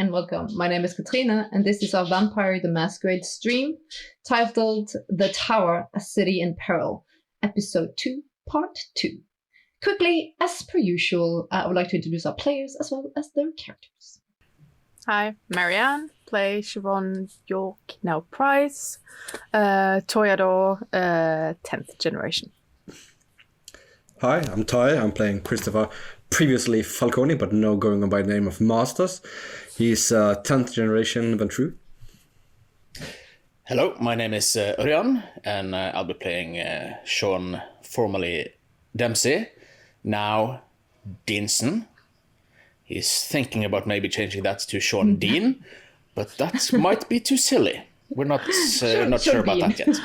and welcome. My name is Katrina, and this is our Vampire the Masquerade stream, titled The Tower, A City in Peril, Episode 2, Part 2. Quickly, as per usual, I would like to introduce our players as well as their characters. Hi, Marianne, play Siobhan York, now Price, Toyador, 10th generation. Hi, I'm Ty. I'm playing Christopher, previously Falcone, but now going on by the name of Masters. He's 10th generation Ventru. Hello, my name is Örjan, and I'll be playing Sean, formerly Dempsey, now Deanson. He's thinking about maybe changing that to Sean Dean, but that might be too silly. We're not sure about that yet.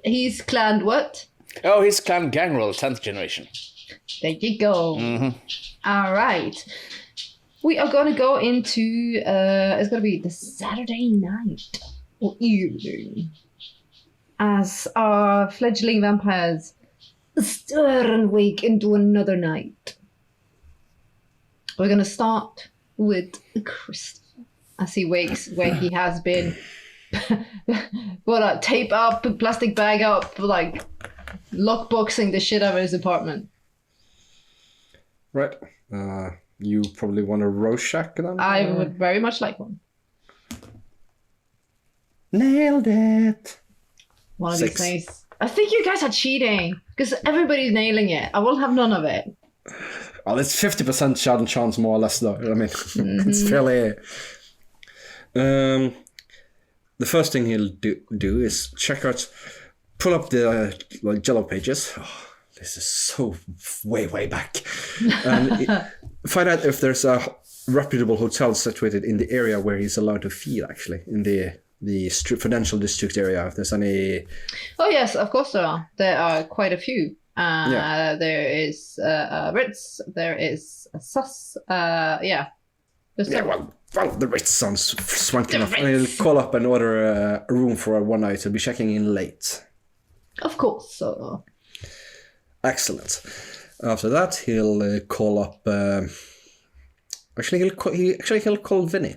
He's clan what? Oh, he's clan Gangrel, 10th generation. There you go. Mm-hmm. All right. We are going to go into, it's going to be the Saturday night or evening, as our fledgling vampires stir and wake into another night. We're going to start with Christopher, as he wakes where he has been tape up, plastic bag up, like lockboxing the shit out of his apartment. Right. You probably want a Rorschach then? I would very much like one. Nailed it. One of 6. these days. I think you guys are cheating because everybody's nailing it. I will have none of it. Well, it's 50% shot and chance, more or less, though. I mean, it's fairly... the first thing he'll do is check out, pull up the Jello pages. Oh, this is so way back. And find out if there's a reputable hotel situated in the area where he's allowed to feed, actually, in the financial district area. If there's any... Oh yes, of course there are. There are quite a few. There is Ritz. There is a Sus. Yeah. Well, the Ritz sounds swanky enough. And he'll call up and order a room for one night. He'll be checking in late. Of course. So. Excellent. After that, he'll call up. He'll call Vinny.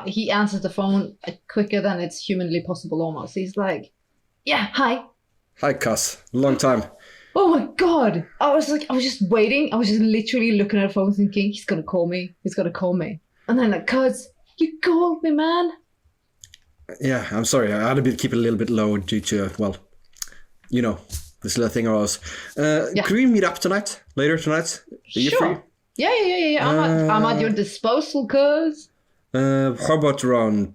He answers the phone quicker than it's humanly possible. Almost. He's like, "Yeah, hi. Hi, cuss. Long time." Oh my god! I was just waiting. I was just literally looking at the phone, thinking, "He's gonna call me. He's gonna call me." And then like, "Cuz, you called me, man." Yeah, I'm sorry. I had to keep it a little bit low due to this little thing of ours. Can we meet up tonight? Later tonight? Are you free? Yeah. I'm at your disposal, cuz. How about around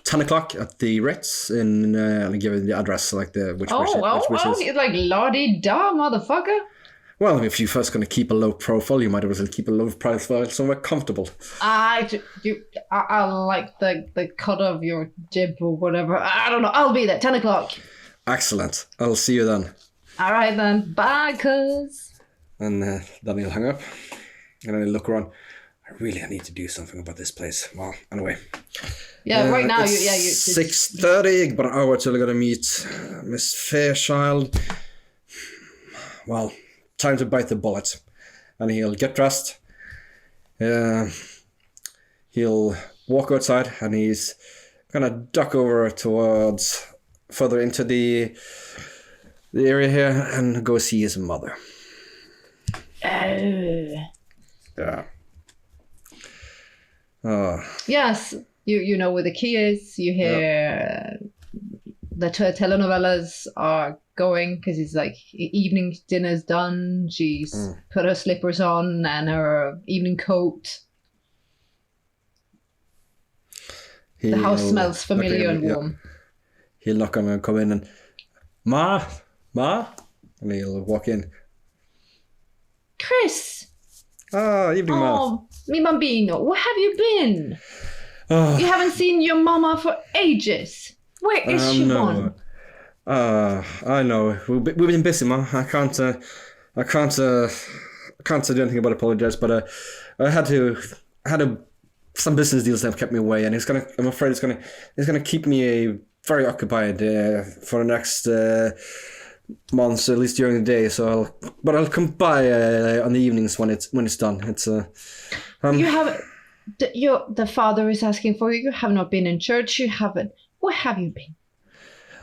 10 o'clock at the Ritz I'll give you the address, like the which you're like la-di-da, motherfucker. Well, if you're first going to keep a low profile, you might as well keep a low profile somewhere comfortable. I like the cut of your jib or whatever. I don't know. I'll be there, 10 o'clock. Excellent. I'll see you then. All right then. Bye, cuz. And then he'll hang up. And then he'll look around. I need to do something about this place. Well, anyway. Yeah, right now, it's 6:30, but an hour till I gotta meet Miss Fairchild. Well, time to bite the bullet. And he'll get dressed. He'll walk outside, and he's gonna duck over towards further into the area here and go see his mother. Yeah. Yes, you know where the key is. You hear the telenovelas are going because it's like evening dinner's done. She's put her slippers on and her evening coat. The house smells familiar and warm. He'll knock on and come in and, Ma, and he'll walk in. Chris. Evening, Ma. Oh, mi bambino, where have you been? You haven't seen your mama for ages. Where is she gone? I know. We've been busy, Ma. I can't do anything but apologize. But I had some business deals that have kept me away, and I'm afraid it's gonna keep me very occupied for the next months, at least during the day. So I'll come by on the evenings when it's done. It's You have the father is asking for you. You have not been in church. You haven't. Where have you been?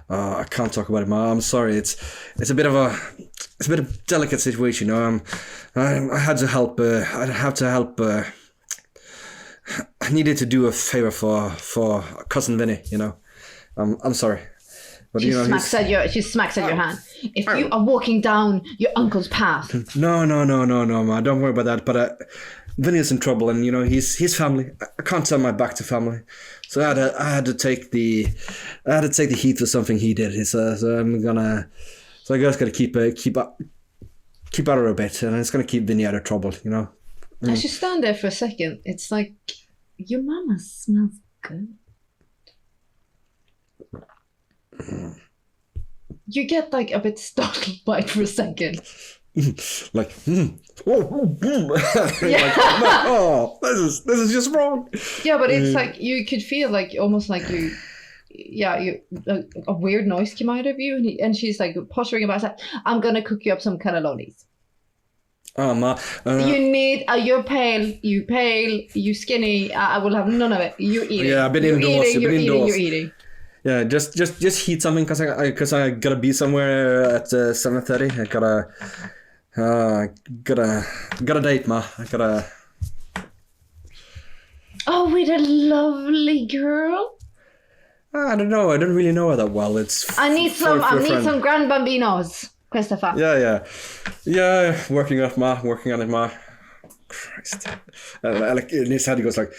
I can't talk about it, Ma. I'm sorry. It's a bit of a delicate situation. You know, I had to help. I'd have to help. I needed to do a favor for cousin Vinny. You know, I'm sorry. But, She smacks at your hand. If you are walking down your uncle's path. No, Ma. Don't worry about that. But Vinny is in trouble, and you know he's family. I can't turn my back to family, so I had to take the heat for something he did. So I just gotta keep out of a bit, and it's gonna keep Vinny out of trouble. You know. I should stand there for a second. It's like your mama smells good. You get like a bit startled by it for a second. Like, like, oh, this is just wrong. Yeah, but it's like you could feel like almost like you a weird noise came out of you, and she's like pottering about that. I'm gonna cook you up some cannellonis. Oh, Ma. You're pale, you skinny. I will have none of it. You eating. Yeah, I've been indoors. You're eating. Yeah, just heat something because I gotta be somewhere at 7:30. I gotta date, Ma. I gotta. Oh, with a lovely girl. I don't know. I don't really know her that well. I need some grand bambinos, Christopher. Yeah. Working on it, Ma. Christ. Like in his head, he goes like,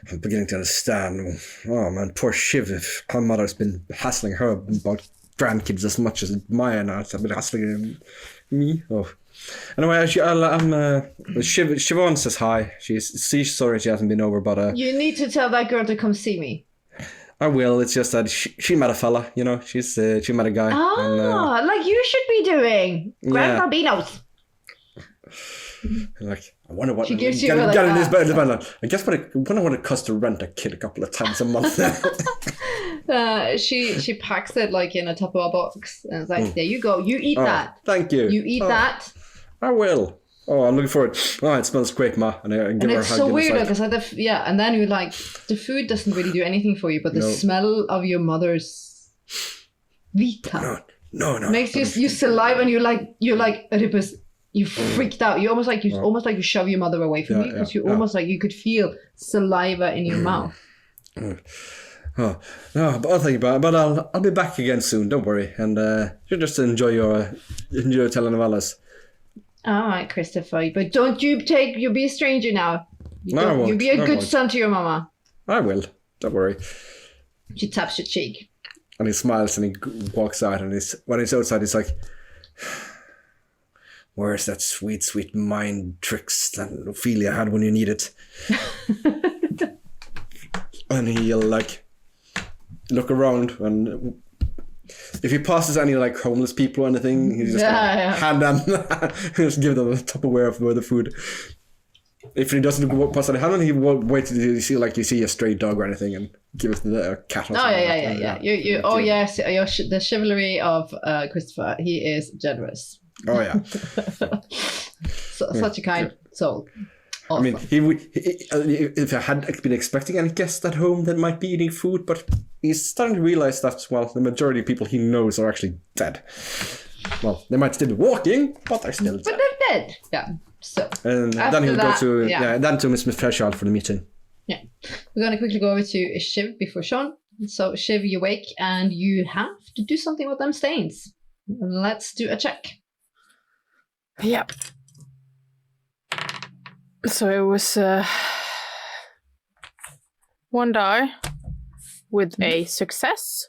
I'm beginning to understand. Oh man, poor Shiv. If her mother's been hassling her about grandkids as much as Maya now, I've been hassling me. Oh. Anyway, Siobhan says hi. She's sorry she hasn't been over, but you need to tell that girl to come see me. I will. It's just that she met a fella, you know. She met a guy. Oh, like you should be doing. Grand Balbinos. Like, I wonder what she gives you get in this bed. I guess I wonder what it costs to rent a kid a couple of times a month. She packs it like in a Tupperware box, and it's like, there you go. You eat that. Thank you. You eat that. I will. Oh, I'm looking forward. Oh, it smells great, Ma. And it's so weird because and then you like the food doesn't really do anything for you, but the smell of your mother's vita no makes you saliva, and you're like Oedipus. You freaked out. You almost like you shove your mother away from me because almost like you could feel saliva in your mouth. Oh no, but I'll think about it. But I'll be back again soon. Don't worry, and you just enjoy telenovelas. All right, Christopher, but don't you be a stranger now. You be a good son to your mama. I will. Don't worry. She taps your cheek. And he smiles and he walks out, and when he's outside, he's like, where's that sweet, sweet mind tricks that Ophelia had when you need it? And he'll like look around, and if he passes any like homeless people or anything, he's just hand them, just give them a Tupperware of the food. If he doesn't pass any hand, he won't wait till you see a stray dog or anything and give it to a cat. Or something. The chivalry of Christopher. He is generous. Oh yeah. Such a kind soul. Awesome. I mean, if I had been expecting any guests at home that might be eating food, but he's starting to realize that, well, the majority of people he knows are actually dead. Well, they might still be walking, but they're still dead. But they're dead. Yeah. So. And then he'll go to Miss Threshold for the meeting. Yeah. We're going to quickly go over to Shiv before Sean. So, Shiv, you wake and you have to do something with them stains. Let's do a check. Yep. So it was one die with a success.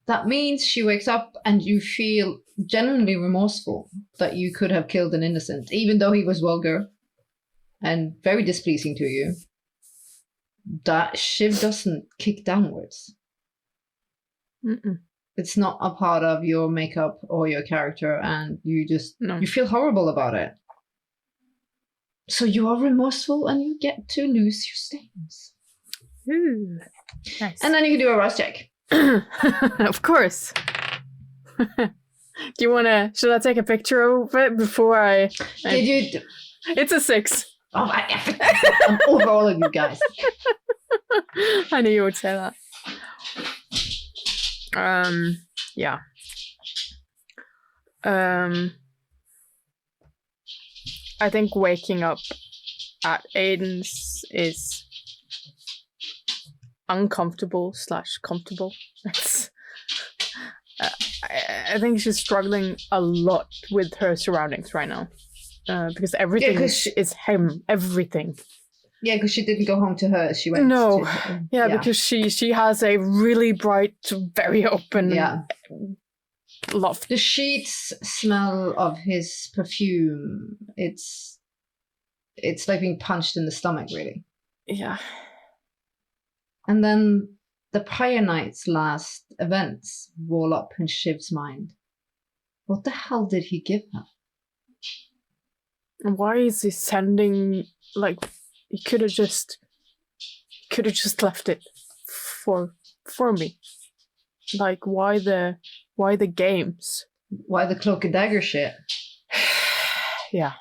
That means she wakes up and you feel genuinely remorseful that you could have killed an innocent, even though he was vulgar and very displeasing to you. That Shiv doesn't kick downwards. Mm-mm. It's not a part of your makeup or your character, and you feel horrible about it. So you are remorseful and you get to lose your stains. Ooh, nice. And then you can do a rust check. Of course. Do you wanna? Should I take a picture of it before I? Did you? It's a 6. Oh, I'm over all of you guys. I knew you would say that. Yeah. I think waking up at Aiden's is uncomfortable / comfortable. It's, I think she's struggling a lot with her surroundings right now. Because everything is him. Everything. Yeah, because she didn't go home to her. She went No. to her. Yeah, because she has a really bright, very open loft. The sheets smell of his perfume. It's like being punched in the stomach, really. Yeah. And then the prior night's last events wall up in Shiv's mind. What the hell did he give her? Why is he sending, like, he could have just left it for me. Like, why the games? Why the cloak and dagger shit? Yeah.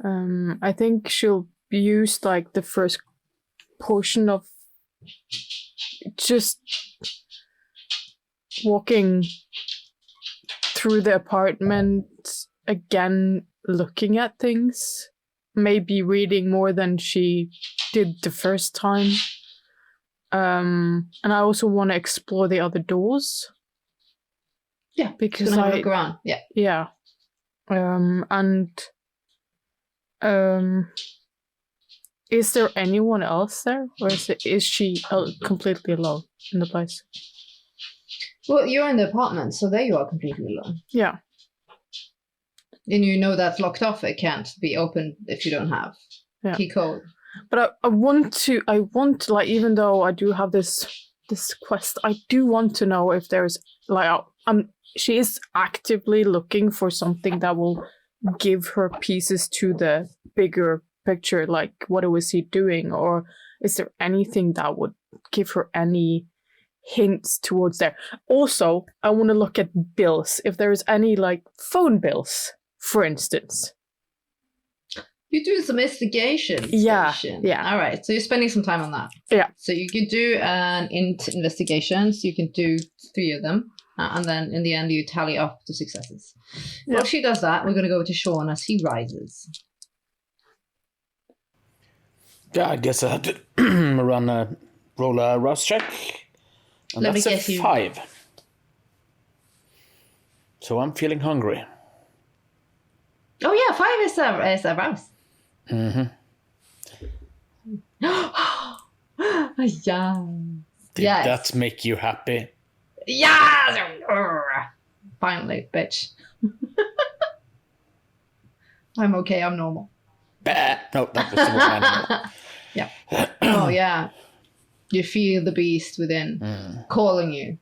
I think she'll use like the first portion of just walking through the apartment again, looking at things, maybe reading more than she did the first time. And I also want to explore the other doors. Yeah, because I look around. Yeah, yeah, is there anyone else there, or is she completely alone in the place? Well, you're in the apartment, so there you are completely alone. Yeah. And you know that's locked off. It can't be opened if you don't have key code. But I want to like, even though I do have this quest, I do want to know if there's like she is actively looking for something that will give her pieces to the bigger picture. Like, what was he doing, or is there anything that would give her any hints towards there? Also, I want to look at bills. If there's any like phone bills, for instance. You do some investigation. Yeah. All right. So you're spending some time on that. Yeah. So you could do an investigation. So you can do 3 of them. And then in the end, you tally up the successes. Yeah. While she does that, we're going to go to Sean as he rises. Yeah, I guess I have to roll a rouse check. And Let that's me guess a 5. So I'm feeling hungry. Oh yeah, 5 is a rouse. Mm-hmm. Yeah. Did that make you happy? Yeah. Finally, bitch. I'm okay. I'm normal. Bah. No, that was the wrong animal. Yeah. Oh yeah. You feel the beast within calling you.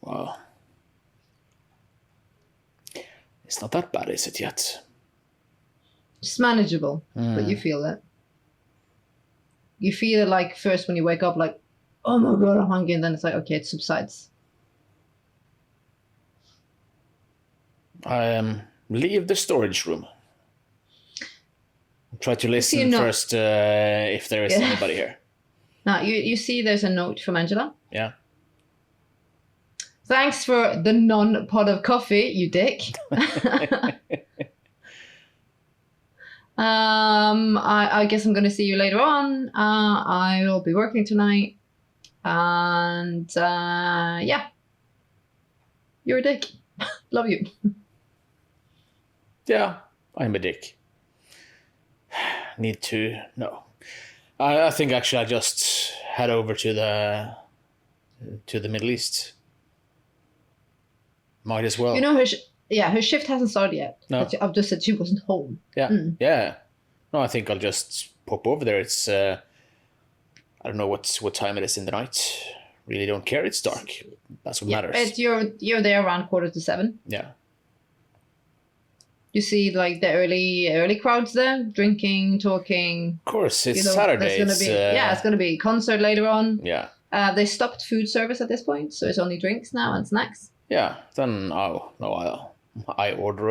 Wow. It's not that bad, is it yet? It's manageable, but you feel it. You feel it like first when you wake up, like, oh my god, I'm hungry, and then it's like, okay, it subsides. I leave the storage room. Try to listen first if there is anybody here. Now, you see there's a note from Angela. Yeah. Thanks for the non-pot of coffee, you dick. I guess I'm going to see you later on. I will be working tonight. And yeah. You're a dick. Love you. Yeah, I'm a dick. Need to know. I think actually I just head over to the Middle East. Might as well. You know, her shift hasn't started yet. No. I've just said she wasn't home. Yeah, yeah. No, I think I'll just pop over there. It's I don't know what time it is in the night. Really don't care. It's dark. That's what matters. But you're there around 6:45. Yeah. You see, like the early crowds there, drinking, talking. Of course, it's There's Saturday. gonna be it's gonna be a concert later on. Yeah. They stopped food service at this point, so it's only drinks now and snacks. Yeah. Then I order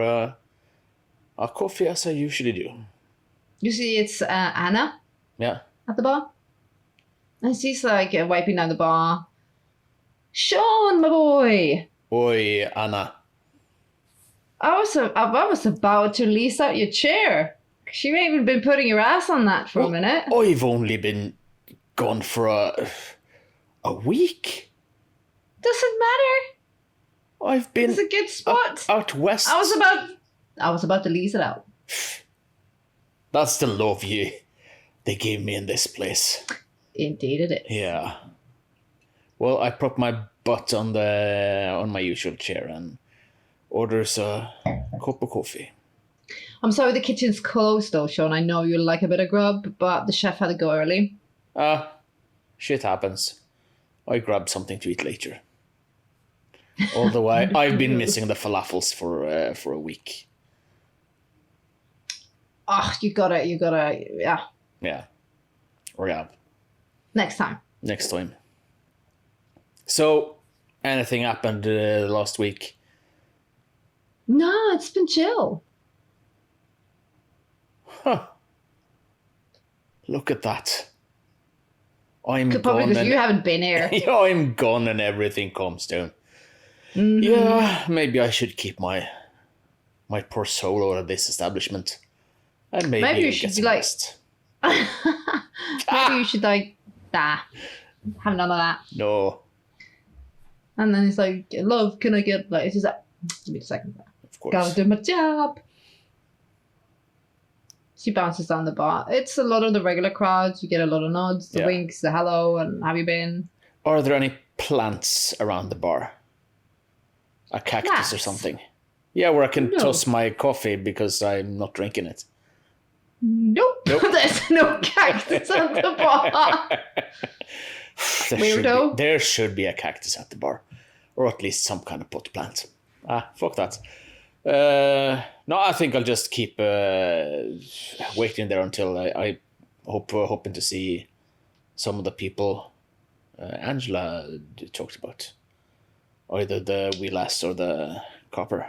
a coffee as I usually do. You see, it's Anna Yeah. at the bar, and she's like wiping down the bar. Sean, my boy, Oi, Anna. I was about to lease out your chair. You ain't even been putting your ass on that for a minute. I've only been gone for a week. Doesn't matter. I've been It's a good spot. out west. I was about to lease it out. That's the love they gave me in this place. Indeed, it is. Yeah. Well, I prop my butt on my usual chair and orders a cup of coffee. I'm sorry the kitchen's closed though, Sean. I know you like a bit of grub, but the chef had to go early. Shit happens. I grab something to eat later. Although I've been missing the falafels for a week. Oh, you gotta, yeah. Yeah. Or yeah. Next time. Next time. So, anything happened last week? No, it's been chill. Huh. Look at that. I'm Probably gone. because you haven't been here. Yeah, I'm gone and everything calms down. Mhm. Yeah, maybe I should keep my poor soul out of this establishment. And maybe you get should some be like- rest. Maybe you should like, have none of that. No, And then it's like, love, can I get like? It's just like, give me a second. of course. Gotta do my job. She bounces down the bar. It's a lot of the regular crowds. You get a lot of nods, the Yeah. winks, the hello, and have you been? Are there any plants around the bar? A cactus or Plants? something? Yeah, where I can No. toss my coffee because I'm not drinking it. Nope. Nope. There's no cactus at the bar. Weirdo. There should be a cactus at the bar. Or at least some kind of pot plant. Fuck that. No, I think I'll just keep waiting there until I hoping to see some of the people Angela talked about. Either the wee lass or the copper.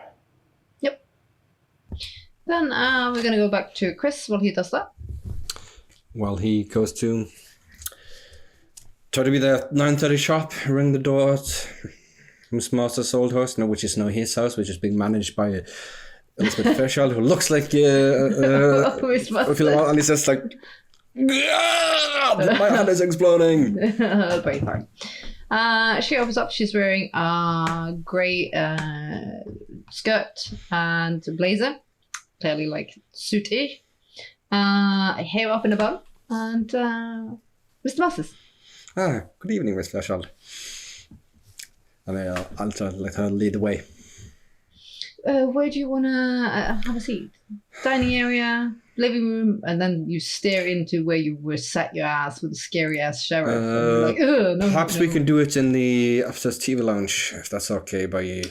Yep. Then we're gonna go back to Chris while he does that. Well, he goes to try to be the 9:30 shop, ring the door at Miss Master's old house, which is now his house, which is being managed by Elizabeth Fairchild, who looks like Miss Master. and he says like, my hand is exploding. Very hard. She opens up. She's wearing a grey skirt and blazer, clearly like suity. Hair up in a bun, and Mr. Masters. Good evening, Miss Fairchild. And I'll try to let her lead the way. Where do you want to have a seat? Dining area, living room, and then you stare into where you were sat your ass with a scary ass sheriff. And you're like, no, Perhaps we can do it in the upstairs TV lounge, if that's okay by you.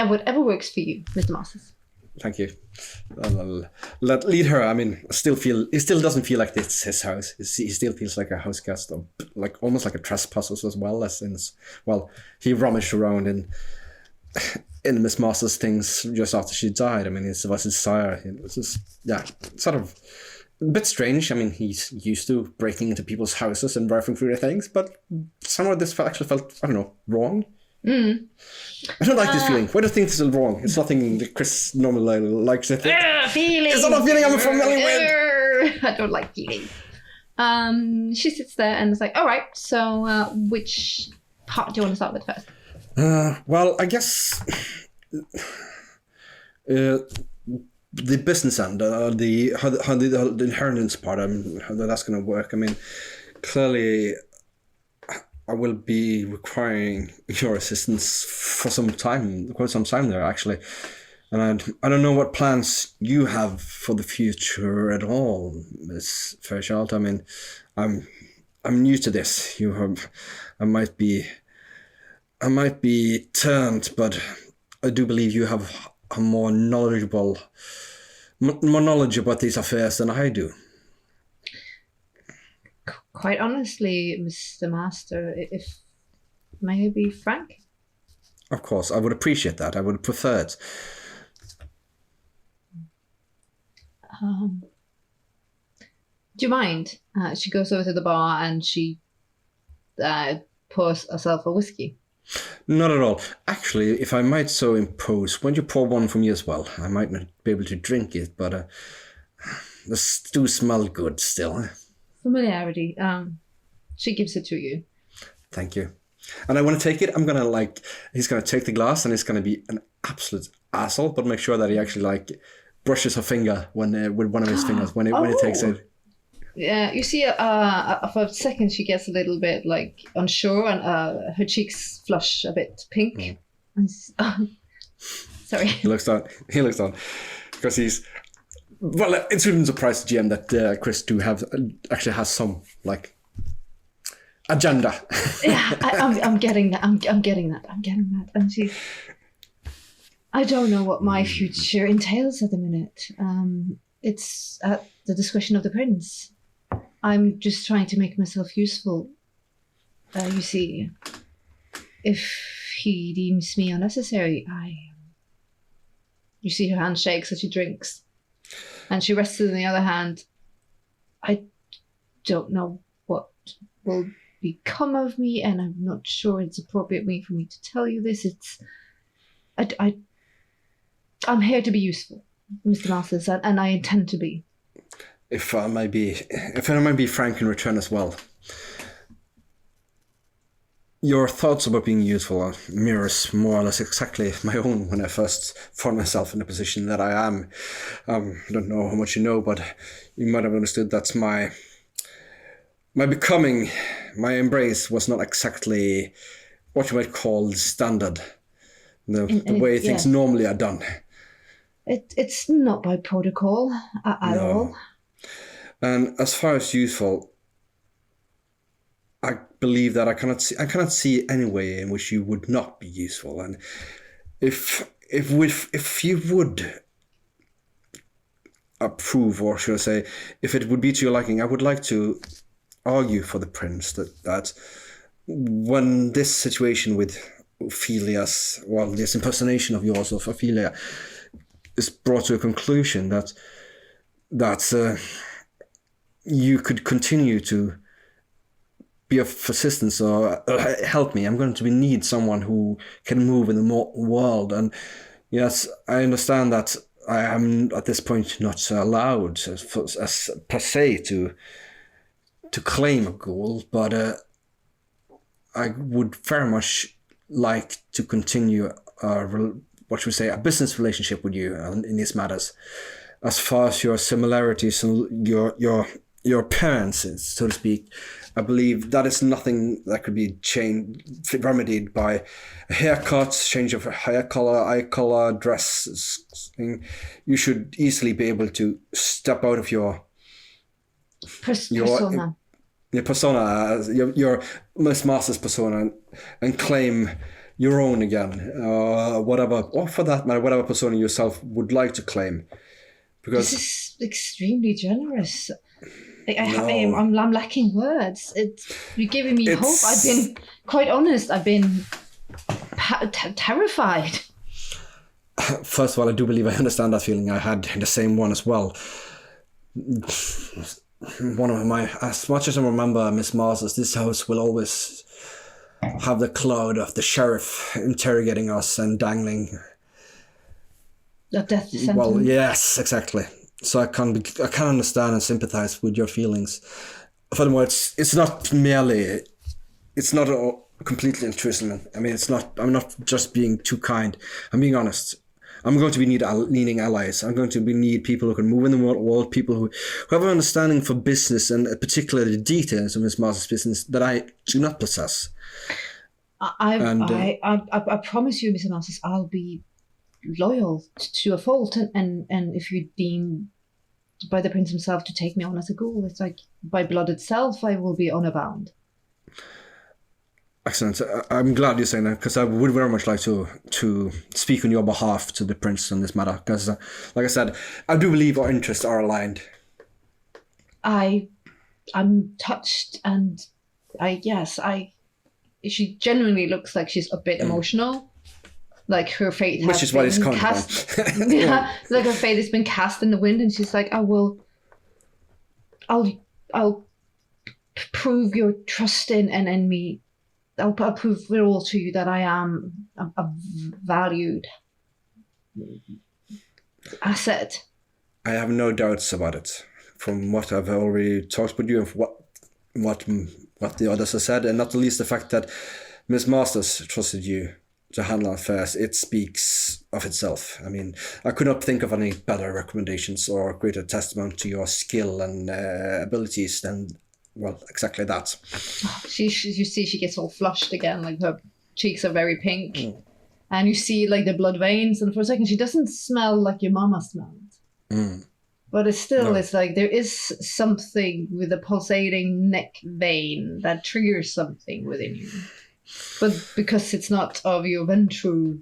Whatever works for you, Mr. Masters. Thank you. I'll lead her. I mean, it still doesn't feel like it's his house. He still feels like a house guest, or like almost like a trespasser as well. He rummaged around in Miss Masters' things just after she died. I mean, it was his sire. It was just, sort of a bit strange. I mean, he's used to breaking into people's houses and rifling through their things, but somehow this actually felt, I don't know, wrong. I don't like this feeling. Why do you think this is wrong? It's nothing that Chris normally likes. Feeling. It's not a feeling I'm familiar with. I don't like feelings. She sits there and is like, all right, so which part do you want to start with first? Well, I guess the business end, the inheritance part, how that's going to work. I mean, clearly, I will be requiring your assistance for quite some time there, actually. And I don't know what plans you have for the future at all, Miss Fairchild. I mean, I'm new to this. I might be turned, but I do believe you have have more knowledge about these affairs than I do. Quite honestly, Mr. Master, if may I be frank? Of course, I would appreciate that. I would prefer it. Do you mind? She goes over to the bar and she pours herself a whiskey. Not at all. Actually, if I might so impose, why don't you pour one for me as well? I might not be able to drink it, but the stew smelled good still. Familiarity. She gives it to you. Thank you. And I want to take it. He's going to take the glass and he's going to be an absolute asshole, but make sure that he actually brushes her finger with one of his fingers when he takes it. Yeah, you see, for a second she gets a little bit unsure, and her cheeks flush a bit pink. Sorry. He looks down because he's. Well, it shouldn't surprise the GM that Chris actually has some agenda. Yeah, I'm getting that. I'm getting that. And she's. I don't know what my future entails at the minute. It's at the discretion of the prince. I'm just trying to make myself useful. You see, if he deems me unnecessary, You see her hand shakes as she drinks. And she rests it in the other hand. I don't know what will become of me, and I'm not sure it's appropriate for me to tell you this. I'm here to be useful, Mr. Masters, and I intend to be. If I might be frank in return as well, your thoughts about being useful mirrors more or less exactly my own when I first found myself in the position that I am. I don't know how much you know, but you might have understood that my becoming, my embrace was not exactly what you might call standard, the way things normally are done. It's not by protocol at all. And as far as useful, I believe that I cannot see any way in which you would not be useful. And if you would approve, or should I say, if it would be to your liking, I would like to argue for the prince that when this situation with Ophelia's, well, this impersonation of yours of Ophelia is brought to a conclusion, that you could continue to be of assistance or help me. I'm going to need someone who can move in the world. And yes, I understand that I am at this point not allowed as per se to claim a goal, but I would very much like to continue a business relationship with you in these matters. As far as your similarities and your appearances, so to speak, I believe that is nothing that could be remedied by a haircut, change of hair color, eye color, dress. You should easily be able to step out of your persona. Your persona, your Miss Master's persona, and claim your own again, whatever, or for that matter, whatever persona yourself would like to claim. Because this is extremely generous. I'm lacking words. You're giving me hope. I've been, quite honest, I've been terrified. First of all, I do believe I understand that feeling. I had the same one as well. One of as much as I remember, Miss Masters, this house will always have the cloud of the sheriff interrogating us and dangling. The death sentence. Well, yes, exactly. So I can understand and sympathize with your feelings. Furthermore, it's not a completely altruism. I mean, I'm not just being too kind. I'm being honest. I'm going to be needing allies. I'm going to need people who can move in the world, people who have an understanding for business and particularly the details of Miss Master's business that I do not possess. I promise you, Mr. Masters, I'll be loyal to a fault, and if you deem by the prince himself to take me on as a ghoul, it's like by blood itself I will be honor bound. Excellent. I'm glad you're saying that, because I would very much like to speak on your behalf to the prince on this matter. Because, like I said, I do believe our interests are aligned. I'm touched, and she genuinely looks like she's a bit emotional. Like her fate Which has is what it's been coming cast. from. Yeah, like her fate has been cast in the wind, and she's like, I'll prove your trust in me. I'll prove it all to you that I am a valued asset. I have no doubts about it. From what I've already talked with you, and what the others have said, and not the least the fact that Miss Masters trusted you to handle affairs, it speaks of itself. I mean, I could not think of any better recommendations or greater testament to your skill and abilities than, well, exactly that. You see she gets all flushed again, like her cheeks are very pink. And you see like the blood veins, and for a second she doesn't smell like your mama smelled. But it's like there is something with the pulsating neck vein that triggers something within you. But because it's not of your ventral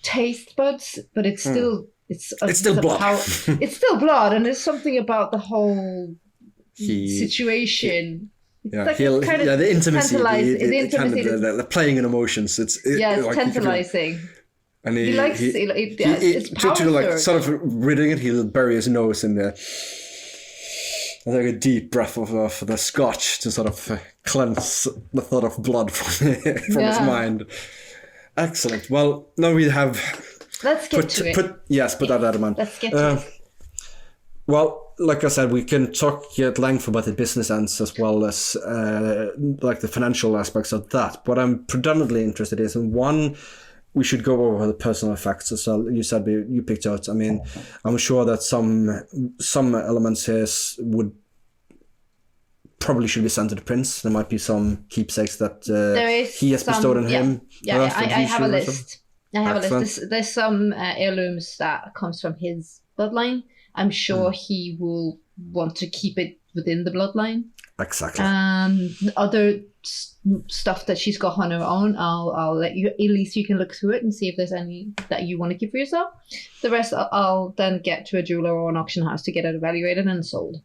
taste buds, but it's still it's still blood. It's still blood, and there's something about the whole situation. Yeah, like the intimacy, the playing in emotions. It's tantalizing. And he likes it's to like sort of ridding it. He'll bury his nose in there. And take a deep breath of the scotch to sort of cleanse the thought of blood from his mind. Excellent. Well, now we have. Let's get to it. Put that out of mind. Let's get to it. Well, like I said, we can talk at length about the business ends as well as like the financial aspects of that. What I'm predominantly interested in one. We should go over the personal effects as well. You said you picked out. I mean, I'm sure that some elements here probably should be sent to the prince. There might be some keepsakes that he has bestowed on him. Yeah, I have a list. I have a list. There's some heirlooms that comes from his bloodline. I'm sure he will want to keep it within the bloodline. Exactly. Other stuff that she's got on her own, I'll let you. At least you can look through it and see if there's any that you want to keep for yourself. The rest, I'll then get to a jeweler or an auction house to get it evaluated and sold.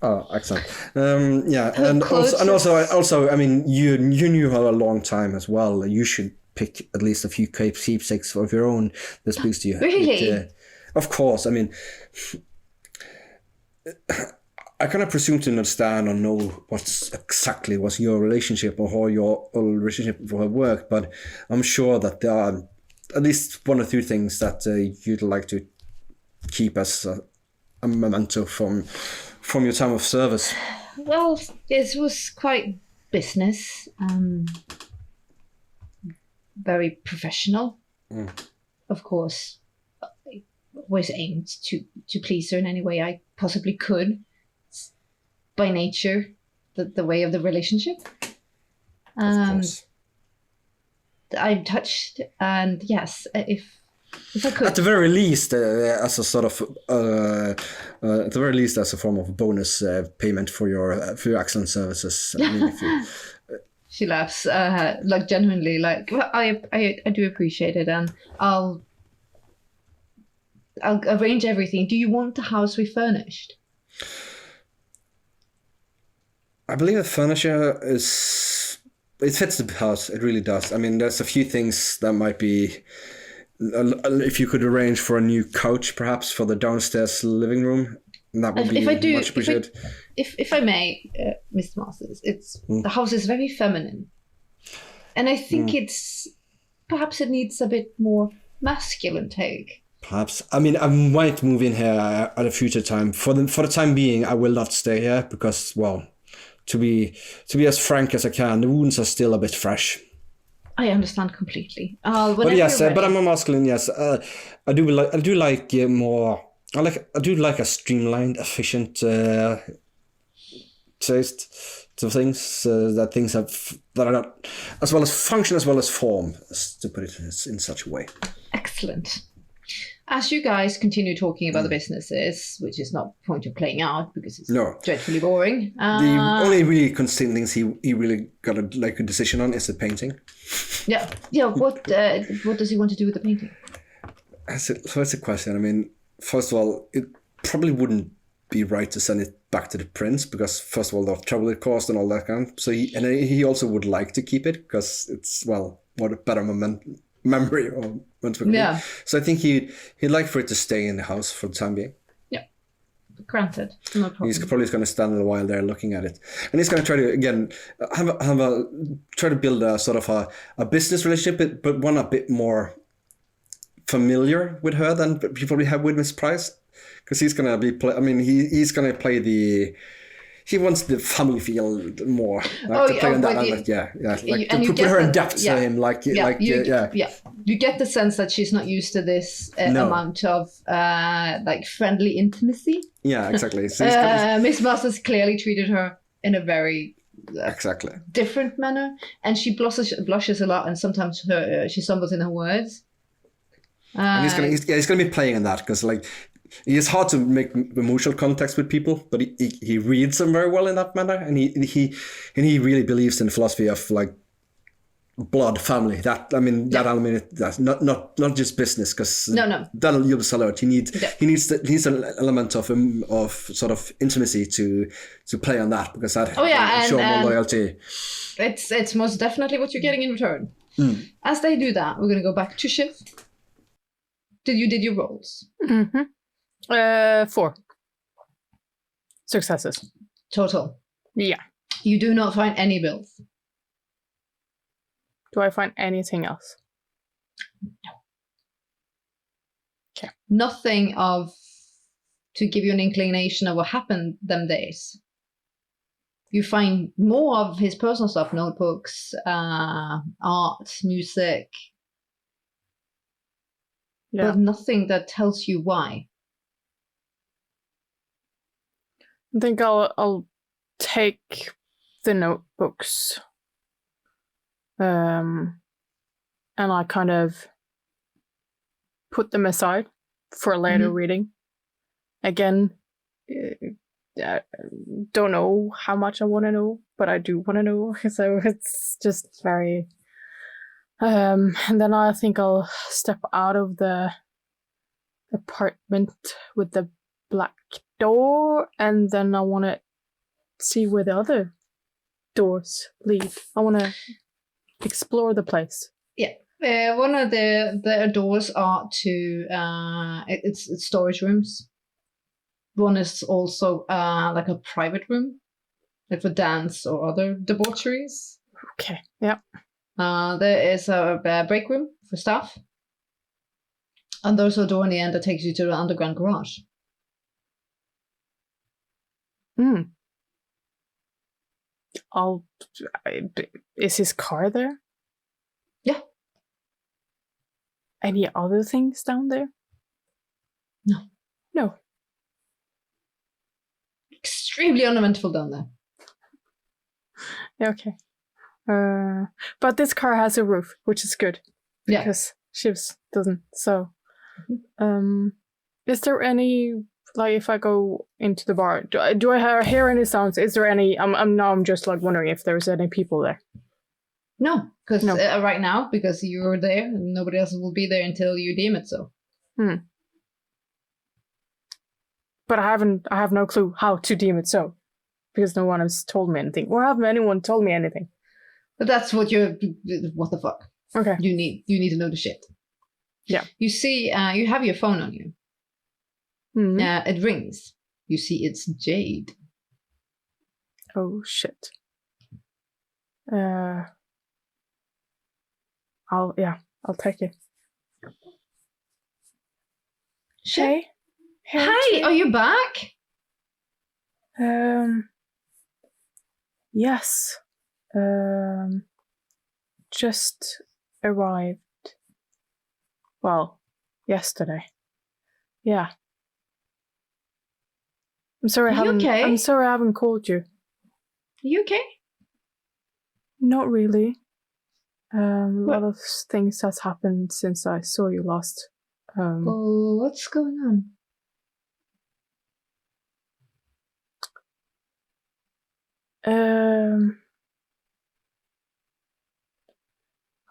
Oh, excellent. And also, I mean, you knew her a long time as well. You should pick at least a few keepsakes of your own that speaks to you. Really? Of course. I mean, I kind of presume to understand or know what was your relationship or how your relationship with her worked, but I'm sure that there are at least one or two things that you'd like to keep as a memento from your time of service. Well, this was quite business, very professional. Of course, I always aimed to please her in any way I possibly could. By nature, the way of the relationship. I'm touched, and yes, if I could. At the very least, as a sort of, at the very least, as a form of bonus payment for your excellent services. I mean, She laughs, like genuinely, like I do appreciate it, and I'll arrange everything. Do you want the house refurnished? I believe the furniture it fits the house. It really does. I mean, there's a few things that might be, if you could arrange for a new couch, perhaps for the downstairs living room, that would be much appreciated. If I may, Mr. Masters, the house is very feminine, and I think perhaps it needs a bit more masculine take. Perhaps. I mean, I might move in here at a future time. For the time being, I will not stay here because, well, to be as frank as I can, the wounds are still a bit fresh. I understand completely. But yes, but I'm a masculine. Yes, I do like more. I do like a streamlined, efficient taste to things. That things that are not as well as function as well as form, to put it in such a way. Excellent. As you guys continue talking about the businesses, which is not the point of playing out because it's dreadfully boring. The only really consistent things he really got a decision on is the painting. Yeah. What does he want to do with the painting? So it's a question. I mean, first of all, it probably wouldn't be right to send it back to the prince because, first of all, the trouble it caused and all that kind. So he also would like to keep it because it's what a better memory or. Yeah. So I think he'd like for it to stay in the house for the time being. Yeah, granted, no problem. He's probably going to stand a while there looking at it, and he's going to try to again try to build a sort of a business relationship, but one a bit more familiar with her than he probably have with Miss Price, because he's going to be he's going to play the. He wants the family feel more. Like to put her in depth to him, You get the sense that she's not used to this amount of friendly intimacy. Yeah, exactly. So Miss Masters clearly treated her in a very different manner, and she blushes a lot, and sometimes she stumbles in her words. And he's gonna be playing on that because it's hard to make emotional contacts with people, but he reads them very well in that manner, and he really believes in the philosophy of blood family. That element, that's not just business, because that'll you'll sell out. He needs an element of sort of intimacy to play on that, because that show more loyalty. It's most definitely what you're getting in return. As they do that, we're going to go back to Shiv. Did your rolls? 4 successes total. Yeah. You do not find any bills. Do I find anything else? No. Okay. Nothing to give you an inclination of what happened them days. You find more of his personal stuff, notebooks, art, music, but nothing that tells you why. I think I'll take the notebooks, and I kind of put them aside for later reading. Again, I don't know how much I want to know, but I do want to know, so it's just very... and then I think I'll step out of the apartment with the black door, and then I want to see where the other doors lead. I want to explore the place. Yeah, one of the doors are to it's storage rooms. One is also like a private room, like for dance or other debaucheries. Okay. Yeah. There is a break room for staff, and there's a door in the end that takes you to the underground garage. Is his car there? Yeah. Any other things down there? No. Extremely uneventful down there. Yeah, okay. But this car has a roof, which is good. Because Shiv's doesn't. So, is there any, if I go into the bar, do I hear any sounds? Is there any? I'm just wondering if there's any people there. No, because right now, because you're there, and nobody else will be there until you deem it so. But I have no clue how to deem it so, because no one has told me anything, or have anyone told me anything. But that's what the fuck? Okay. You need to know the shit. Yeah. You see, you have your phone on you. It rings. You see, it's Jade. Oh shit. I'll take it. Hey. Hi, are you back? Yes. Just arrived. Well, yesterday. Yeah. I'm sorry I haven't called you. Are you okay? Not really. A lot of things has happened since I saw you last. Oh, what's going on?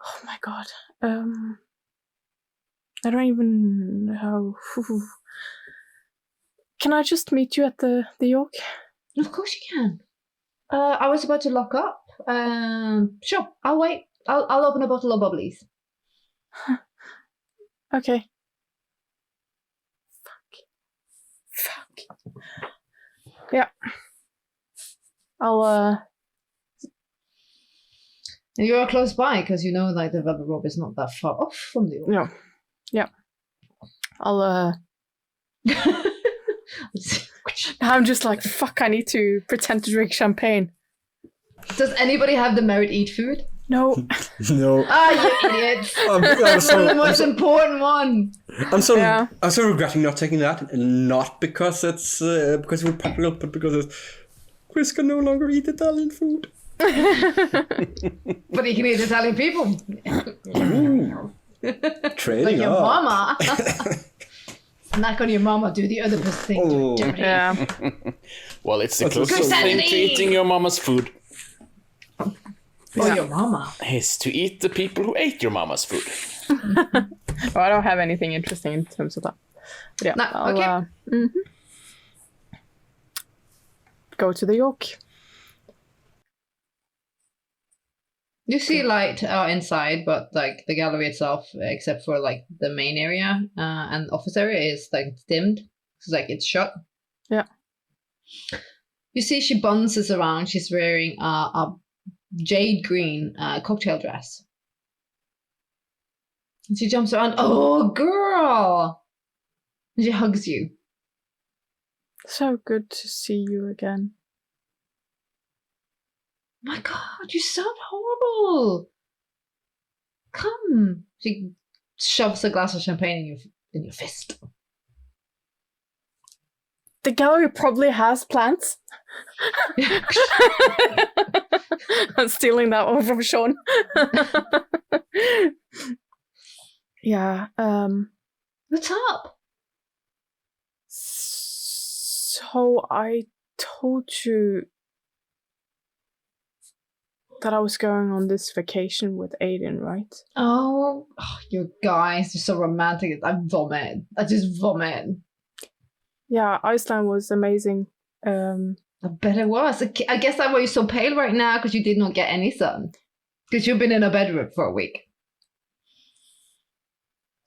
Oh my god. I don't even know. Can I just meet you at the York? Of course you can. I was about to lock up. Sure, I'll wait. I'll open a bottle of bubblies. Okay. Fuck. Yeah. I'll And you're close by because you know like the Velvet Robe is not that far off from the York. No. Yeah. I'll I'm just like, fuck, I need to pretend to drink champagne. Does anybody have the merit eat food? No. No. Ah, you idiots! I'm That's the most important one. I'm so regretting not taking that, and not because it's because we're popular, but because it's Chris can no longer eat Italian food. But he can eat Italian people. Trading Like your up. mama. Knock on your mama, do the other thing. Oh. Dirty. Yeah. Well, it's the That's closest so- thing to eating your mama's food Oh, your mama. is to eat the people who ate your mama's food. Well, I don't have anything interesting in terms of that. But yeah. No, I'll, go to the York. You see light inside, but like the gallery itself, except for like the main area and office area, is like dimmed. It's like it's shut. Yeah. You see, she bounces around. She's wearing a jade green cocktail dress. And she jumps around. Oh, girl! And she hugs you. So good to see you again. My God, you sound horrible. Come. She shoves a glass of champagne in your fist. The gallery probably has plants. I'm stealing that one from Sean. Yeah. What's up? So I told you that I was going on this vacation with Aiden, right? Oh, you guys, you're so romantic. I vomit. I just vomit. Yeah, Iceland was amazing. I bet it was. I guess that's why you're so pale right now, because you did not get any sun. Because you've been in a bedroom for a week.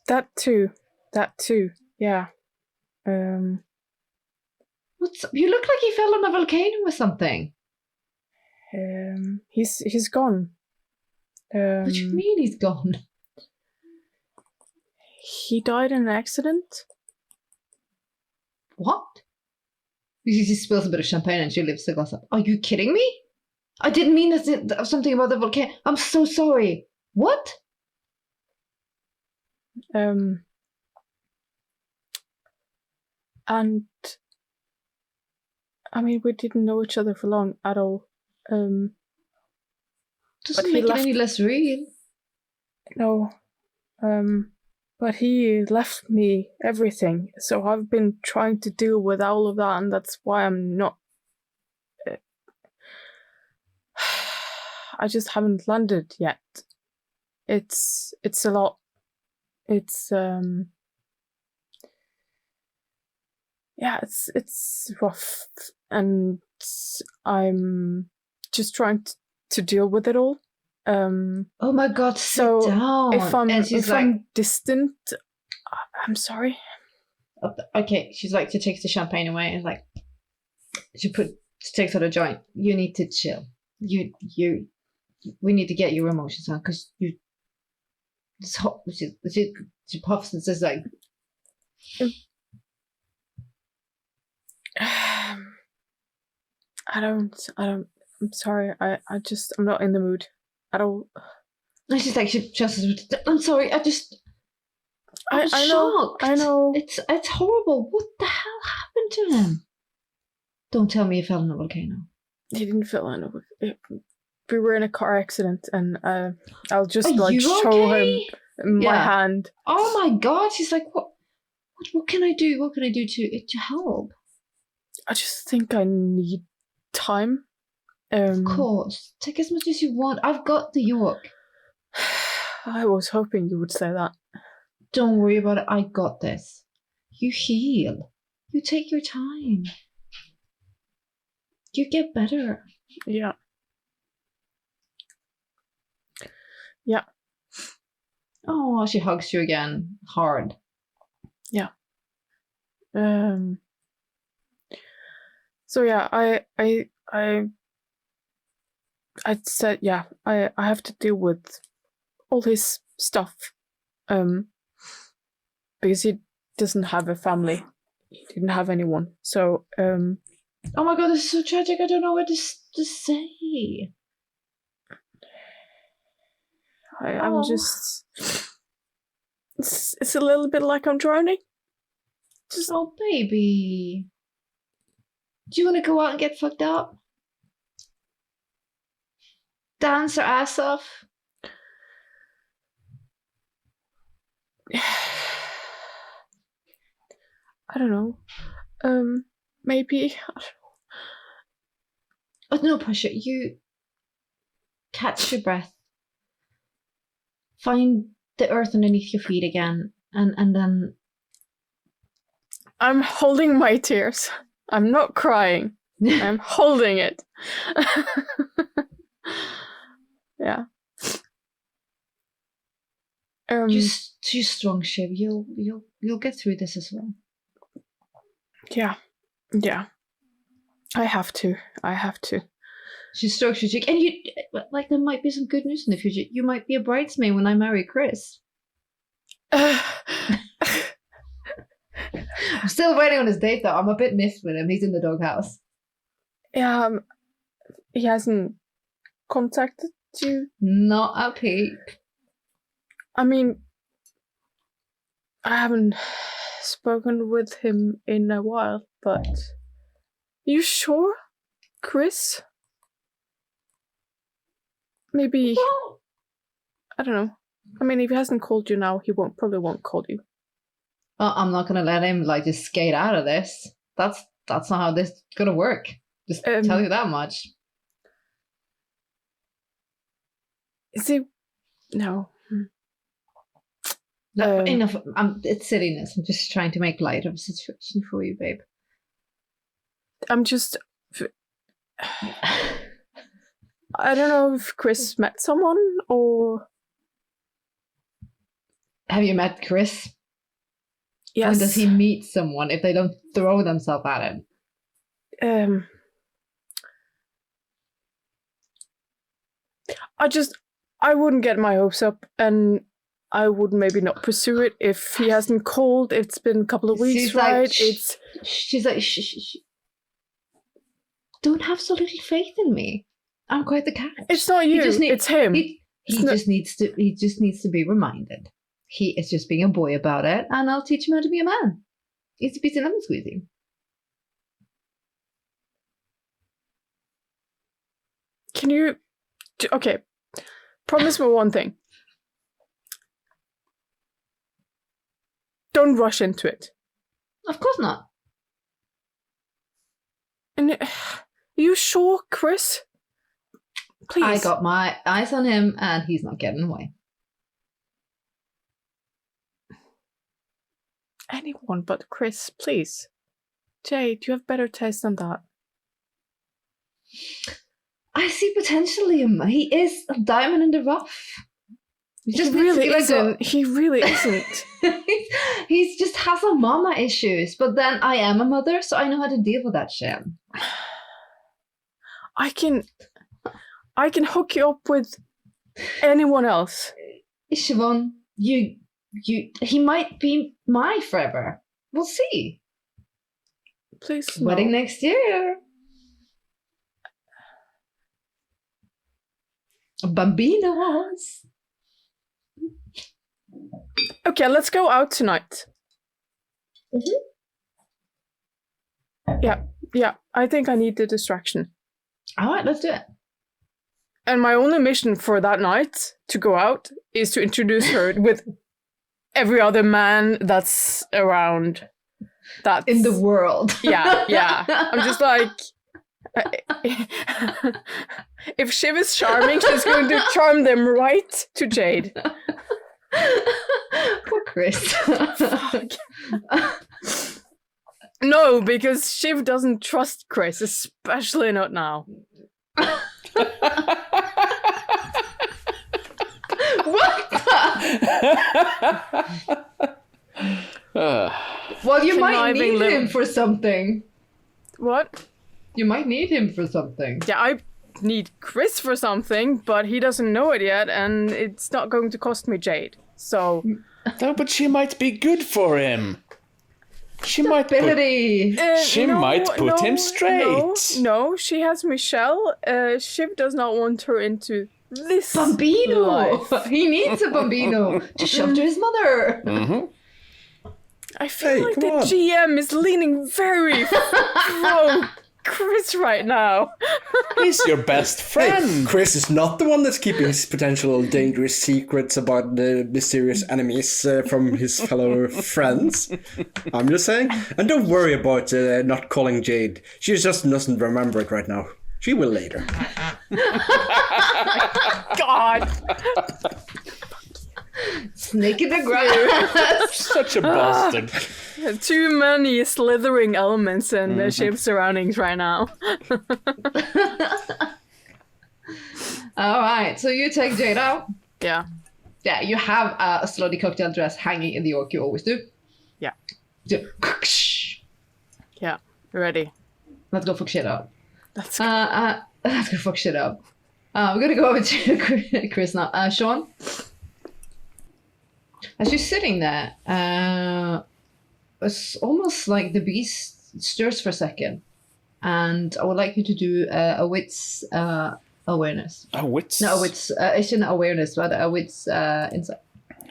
That too. Yeah. What's up? You look like you fell on a volcano or something. He's gone. What do you mean he's gone? He died in an accident. What? She spills a bit of champagne and she lifts the glass up. Are you kidding me? I didn't mean something about the volcano. I'm so sorry. What? And I mean, we didn't know each other for long at all. Doesn't but he make it left- any less real. No. But he left me everything, so I've been trying to deal with all of that, and that's why I'm not. I just haven't landed yet. It's a lot. It's yeah, it's rough, and I'm just trying to deal with it all. Oh my God, sit So down. if she's I'm distant, I'm sorry. Okay, she's like, she takes the champagne away and like, she takes out a joint. You need to chill. We need to get your emotions on because she puffs and says like, I'm sorry. I'm not in the mood at all. and she's like, I'm sorry, I was shocked. I know. It's horrible. What the hell happened to him? Don't tell me he fell in a volcano. He didn't fall in it. We were in a car accident, and I'll just Are you show okay? him. in my Yeah. hand. Oh my god, she's like, what can I do? What can I do to help? I just think I need time. Of course. Take as much as you want. I've got the York. I was hoping you would say that. Don't worry about it. I got this. You heal. You take your time. You get better. Yeah. Yeah. Oh, she hugs you again. Hard. Yeah. So yeah, I said, yeah, I have to deal with all his stuff. Because he doesn't have a family. He didn't have anyone. So Oh my god, this is so tragic. I don't know what to say. I'm just it's a little bit like I'm drowning. Just Oh baby. Do you want to go out and get fucked up? Dance our ass off? I don't know. Maybe. Oh, no pressure. You catch your breath. Find the earth underneath your feet again, and then I'm holding my tears. I'm not crying. I'm holding it. Yeah. just too strong, Shiv. You'll get through this as well. Yeah. Yeah. I have to. She strokes your cheek, and you like there might be some good news in the future. You might be a bridesmaid when I marry Chris. I'm still waiting on his date though. I'm a bit miffed with him. He's in the doghouse. Yeah. He hasn't contacted you. Not a peep. I mean, I haven't spoken with him in a while, but you sure, Chris? Maybe, Well, I don't know. I mean, if he hasn't called you now, he probably won't call you. I'm not gonna let him like just skate out of this. That's not how this is gonna work. Just tell you that much. Is he? No. No, enough. It's silliness. I'm just trying to make light of the situation for you, babe. I'm just. I don't know if Chris met someone or. Have you met Chris? Yes. When does he meet someone if they don't throw themselves at him? I wouldn't get my hopes up, and I would maybe not pursue it if he hasn't called. It's been a couple of weeks, She's right? like, she's like, don't have so little faith in me. I'm quite the catch. It's not you. It's him. He just needs to be reminded. He is just being a boy about it, and I'll teach him how to be a man. It's a piece of lemon squeezy. Can you? Okay. Promise me one thing. Don't rush into it. Of course not. And are you sure, Chris? Please. I got my eyes on him, and he's not getting away. Anyone but Chris, please. Jade, you have better taste than that. I see potential in him. He is a diamond in the rough. He really isn't. He really isn't. He just has a mama issues, but then I am a mother, so I know how to deal with that shit. I can hook you up with anyone else. Siobhan, he might be my forever. We'll see. Please, Wedding no. next year. Bambinos. Okay, let's go out tonight. Mm-hmm. Yeah. I think I need the distraction. All right, let's do it. And my only mission for that night to go out is to introduce her with every other man that's around. That's In the world. yeah. I'm just like, if Shiv is charming, she's going to charm them right to Jade. Poor Chris. No, because Shiv doesn't trust Chris, especially not now. What? Well, you might Conniving need little- him for something. What? You might need him for something. Yeah, I need Chris for something, but he doesn't know it yet, and it's not going to cost me Jade. So, No, but she might be good for him. She might put, Ability. she might put him straight. No, she has Michelle. Shiv does not want her into this Bambino. life. He needs a bambino to shove to his mother. Mm-hmm. I feel Hey, like come the on. GM is leaning very pro Chris right now. He's your best Hey, friend. Chris is not the one that's keeping his potential dangerous secrets about the mysterious enemies from his fellow friends. I'm just saying. And don't worry about not calling Jade. She just doesn't remember it right now. She will later. God. Snake in the grass. Such a bastard. Too many slithering elements in the Shiv's surroundings right now. All right, so you take Jade out. Yeah. Yeah, you have a slutty cocktail dress hanging in the orc. You always do. Yeah. So, Yeah. Ready. let's go fuck shit up. That's Let's go fuck shit up. We're gonna go over to Chris now. Sean, as you're sitting there, it's almost like the beast stirs for a second, and I would like you to do a wits awareness. A wits. No, a wits. It's not awareness, but a wits insight.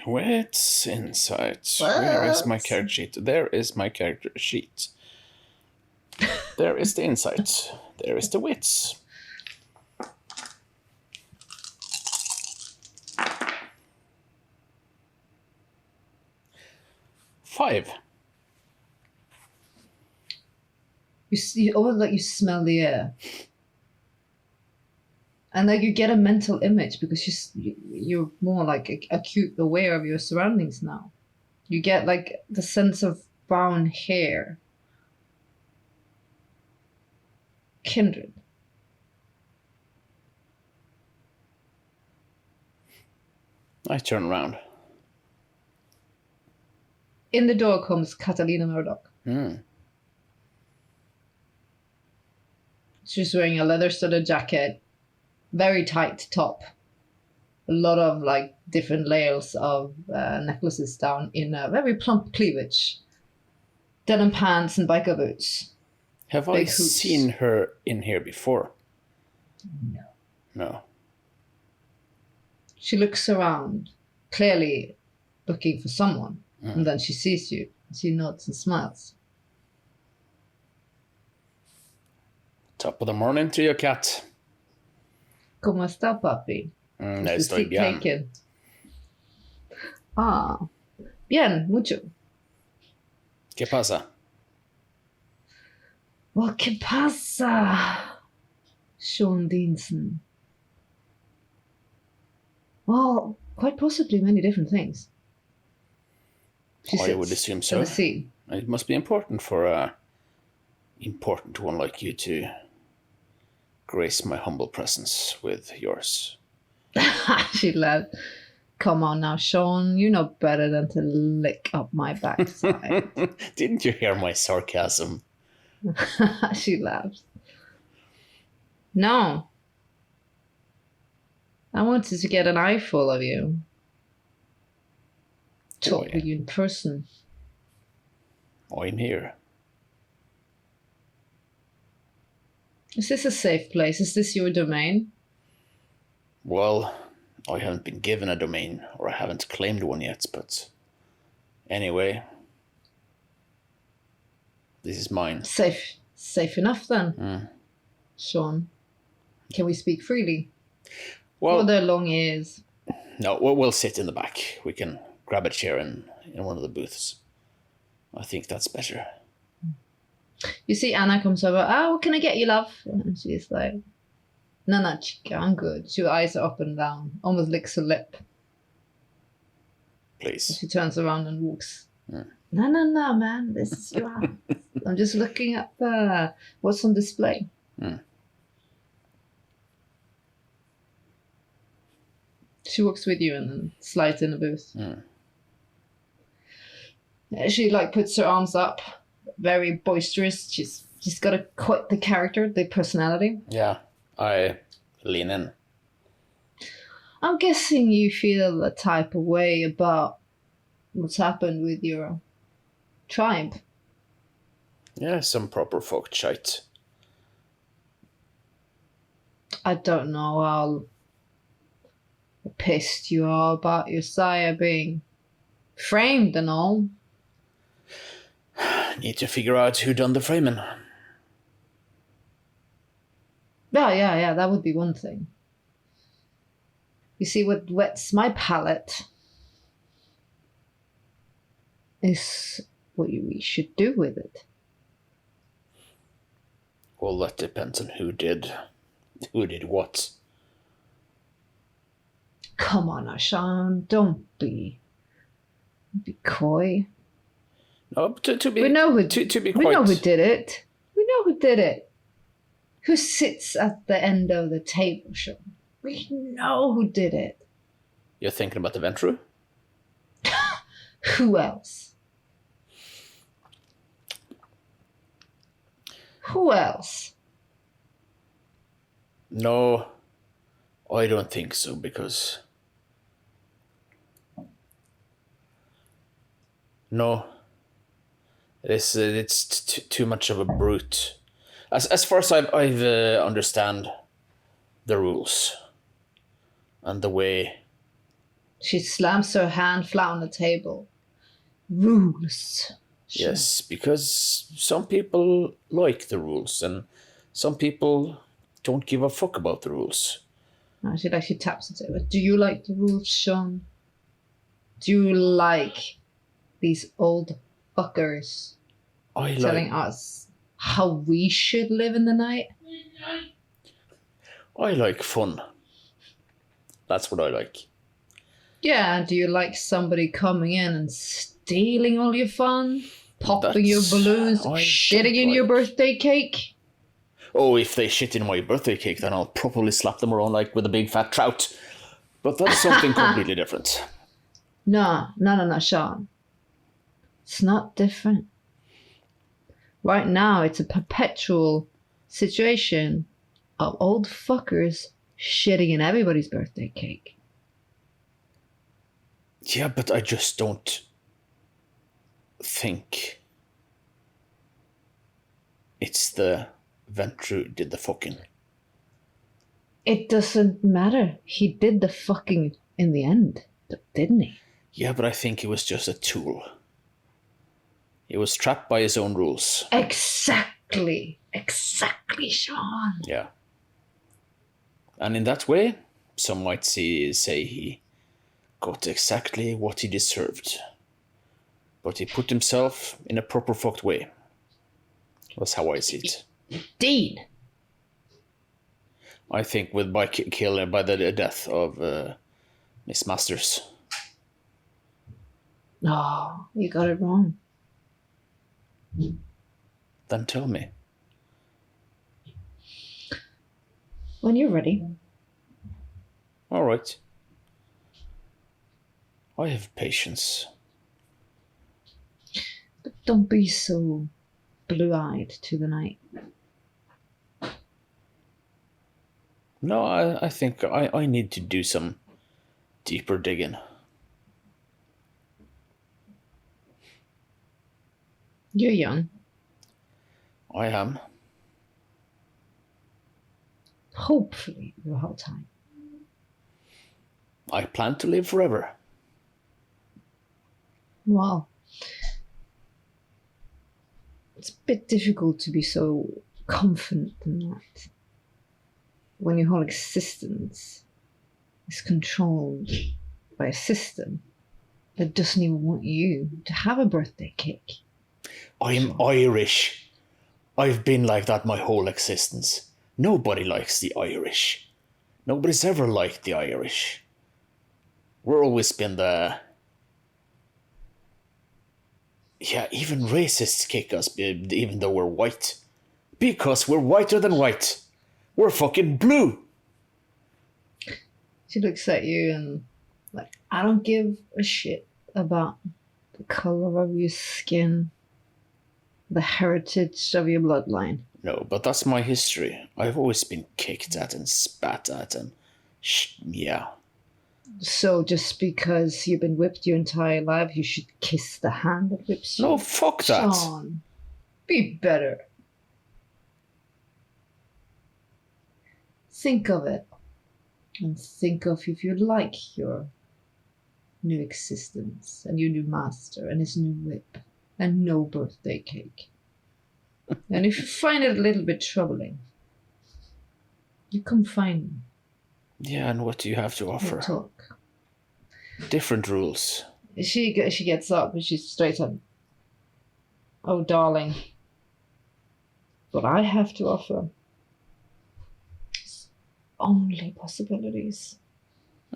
Wits insight. Where is my character sheet? There is my character sheet. There is the insight. There is the wits. Five. You see, almost like you smell the air, and like you get a mental image because you're more like acute aware of your surroundings now. You get like the sense of brown hair, kindred. I turn around. In the door comes Catalina Murdoch. She's wearing a leather-studded jacket, very tight top, a lot of like different layers of necklaces down in a very plump cleavage, denim pants and biker boots. Have I Big hoops. seen her in here before? No. No. She looks around, clearly looking for someone, and then she sees you. She nods and smiles. Top of the morning to you, cat. ¿Cómo está, papi? Estoy Seat bien. taken. Ah, bien, mucho. ¿Qué pasa? Well, ¿qué pasa, Sean Deanson? Well, quite possibly many different things. She I sits would assume in so. the seat. It must be important for a important one like you to grace my humble presence with yours. She laughed. Come on now, Sean. You know better than to lick up my backside. Didn't you hear my sarcasm? She laughs. No. I wanted to get an eyeful of you. Talk Boy. with you in person. I'm here. Is this a safe place? Is this your domain? Well, I haven't been given a domain, or I haven't claimed one yet, but anyway, this is mine. Safe enough then, Sean. Can we speak freely? Well, Or their long ears? No, we'll sit in the back. We can grab a chair in one of the booths. I think that's better. You see Anna comes over. Oh, what can I get you, love? And she's like, no, chica, I'm good. She eyes are up and down, almost licks her lip. Please. She turns around and walks. No, man, this is your house. I'm just looking at what's on display. She walks with you and then slides in the booth. She like puts her arms up, very boisterous. She's got quite the character, the personality. Yeah, I lean in. I'm guessing you feel a type of way about what's happened with your tribe. Yeah, some proper folk shite. I don't know how pissed you are about your sire being framed and all. Need to figure out who done the framing. Yeah, that would be one thing. You see, what wets my palate is what we should do with it. Well, that depends on who did what. Come on, Ashan, don't be coy. No, to be We know who did it. We know who did it. Who sits at the end of the table, Sean? We know who did it. You're thinking about the Ventru? Who else? Who else? No, I don't think so, because... No. It's too much of a brute. As far as I've understand the rules and the way. She slams her hand flat on the table. Rules. Yes, because some people like the rules and some people don't give a fuck about the rules. She taps the table. Do you like the rules, Sean? Do you like these old fuckers telling us how we should live in the night? I like fun. That's what I like. Yeah, do you like somebody coming in and stealing all your fun? Popping your balloons? Shitting in your birthday cake? Oh, if they shit in my birthday cake, then I'll probably slap them around like with a big fat trout. But that's something completely different. No, Sean. It's not different. Right now, it's a perpetual situation of old fuckers shitting in everybody's birthday cake. Yeah, but I just don't think it's the Ventru did the fucking. It doesn't matter. He did the fucking in the end, didn't he? Yeah, but I think he was just a tool. He was trapped by his own rules. Exactly, Sean. Yeah. And in that way, some might say he got exactly what he deserved. But he put himself in a proper fucked way. That's how I see it. Indeed. I think by the death of Miss Masters. No, you got it wrong. Then tell me. When you're ready. All right. I have patience. But don't be so blue-eyed to the night. No, I think I need to do some deeper digging. You're young. I am. Hopefully, you'll have time. I plan to live forever. Well, it's a bit difficult to be so confident in that when your whole existence is controlled by a system that doesn't even want you to have a birthday cake. I'm Irish. I've been like that my whole existence. Nobody likes the Irish. Nobody's ever liked the Irish. We're always been the... Yeah, even racists kick us, even though we're white. Because we're whiter than white. We're fucking blue. She looks at you and like, I don't give a shit about the color of your skin, the heritage of your bloodline. No, but that's my history. I've always been kicked at and spat at and... yeah. So just because you've been whipped your entire life, you should kiss the hand that whips you? No, fuck that. Sean, be better. Think of it. And think of if you like your new existence and your new master and his new whip and no birthday cake. And if you find it a little bit troubling, you come find me. Yeah, and what do you have to offer? We'll talk. Different rules. She gets up and she's straight up. Oh, darling. What I have to offer is only possibilities.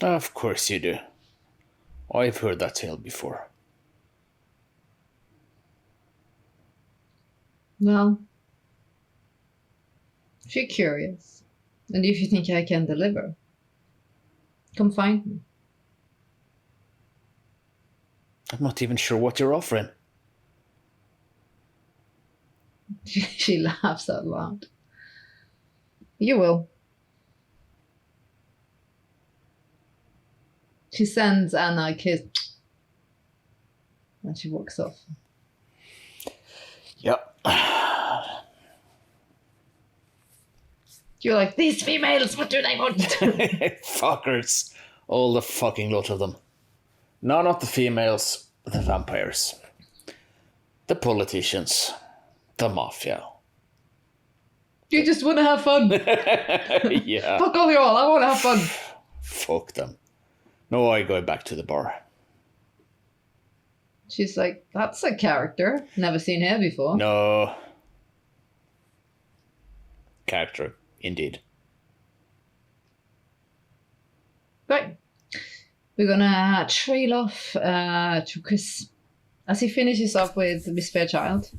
Of course you do. I've heard that tale before. Well, if you're curious, and if you think I can deliver, come find me. I'm not even sure what you're offering. She laughs out loud. You will. She sends Anna a kiss. And she walks off. Yep. You're like, these females, what do they want? Fuckers. All the fucking lot of them. No, not the females. The vampires. The politicians. The mafia. You just want to have fun. Yeah. Fuck all you all, I want to have fun. Fuck them. No, I go back to the bar. She's like, that's a character. Never seen her before. No. Character, indeed. Right. We're gonna trail off to Chris as he finishes up with Miss Fairchild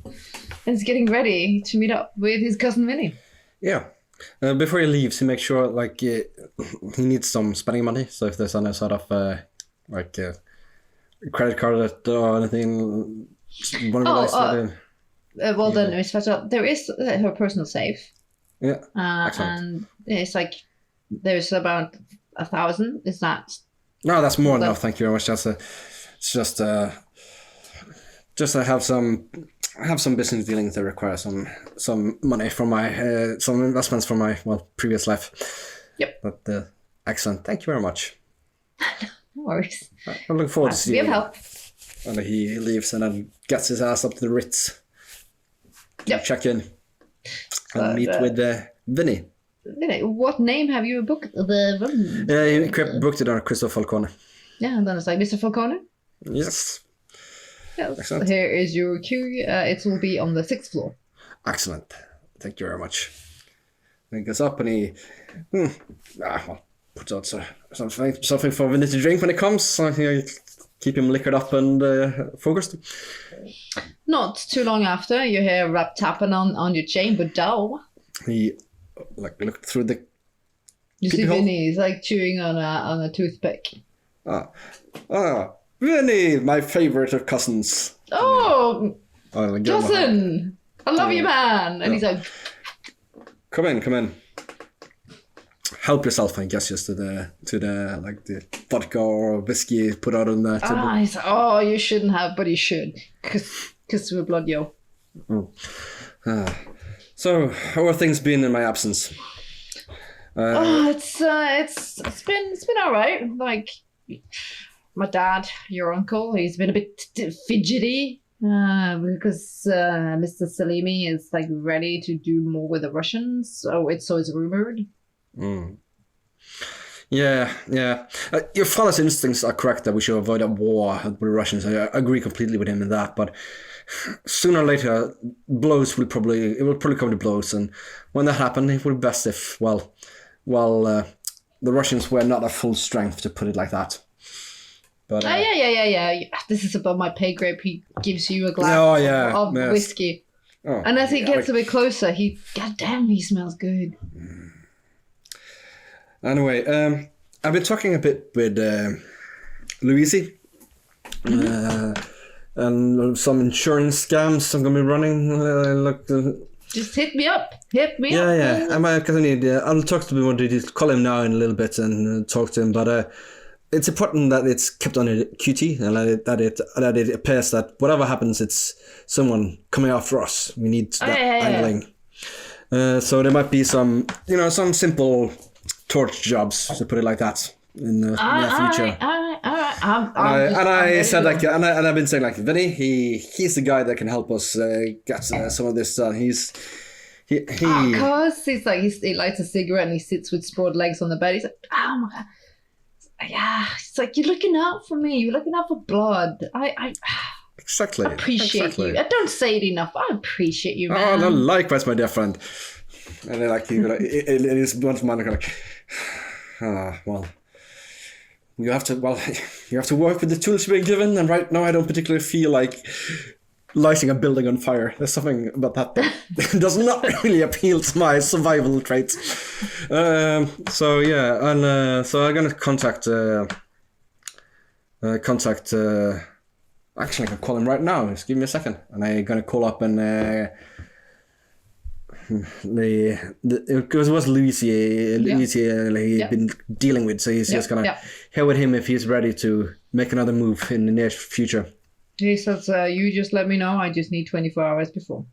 and is getting ready to meet up with his cousin Vinny. Yeah. Before he leaves, he makes sure he needs some spending money. So if there's any sort of credit card or anything, Well done, Miss Fairchild. There is her personal safe. Yeah. And it's like there's about 1,000. Is that? No, that's more than enough. Thank you very much. Just I have some business dealings that require some money from my some investments from my previous life. Yep. But excellent. Thank you very much. No worries. I'm looking forward to seeing. We have help. And he leaves and then gets his ass up to the Ritz. Yep. Check in and meet with Vinny. Vinny, what name have you booked? He booked it on Crystal Falcone. Yeah, and then it's like Mr. Falcone. Yes. Yes. Excellent. Here is your cue. It will be on the 6th floor. Excellent. Thank you very much. And he goes up and he puts out something for Vinny to drink when it comes. So he keep him liquored up and focused. Not too long after, you hear rap tapping on your chamber door. He looked through the. You see Vinny is chewing on a toothpick. Vinny, my favorite of cousins. Oh, cousin, I love you, man. And he's like, come in. Help yourself, I guess, just to the the vodka or whiskey put out on the table. He's like, oh, you shouldn't have, but you should, because we're blood, yo. So, how are things been in my absence? It's been all right. Like, my dad, your uncle, he's been a bit fidgety because Mr. Salimi is ready to do more with the Russians. So it's rumored. Yeah. Your father's instincts are correct that we should avoid a war with the Russians. I agree completely with him in that, but sooner or later, it will probably come to blows, and when that happens, it would be best if, the Russians were not at full strength, to put it like that. But yeah. This is above my pay grade. He gives you a glass of whiskey. Oh, and as he gets a bit closer, goddamn, he smells good. Anyway, I've been talking a bit with Luisi. And some insurance scams I'm going to be running. Just hit me up. Yeah. I'll talk to him. Call him now in a little bit and talk to him. But it's important that it's kept on a QT and that it appears that whatever happens, it's someone coming after us. We need that angling. So there might be some simple torch jobs, to put it like that, in the near future. I've been saying, like, Vinny, he's the guy that can help us get some of this done. Of course, he lights a cigarette and he sits with sprawled legs on the bed. He's like, oh my God. Yeah, it's like, you're looking out for me. You're looking out for blood. I exactly appreciate you. I don't say it enough. I appreciate you, man. Oh, no, likewise, my dear friend. And then, like, it is one man like, well. You have to work with the tools you've been given, and right now I don't particularly feel like lighting a building on fire. There's something about that does not really appeal to my survival traits. So I'm gonna contact. Actually, I can call him right now. Just give me a second, and I'm gonna call up and. Because it was Luisi he'd been dealing with, so he's just gonna hear with him if he's ready to make another move in the near future. He says, you just let me know. I just need 24 hours before.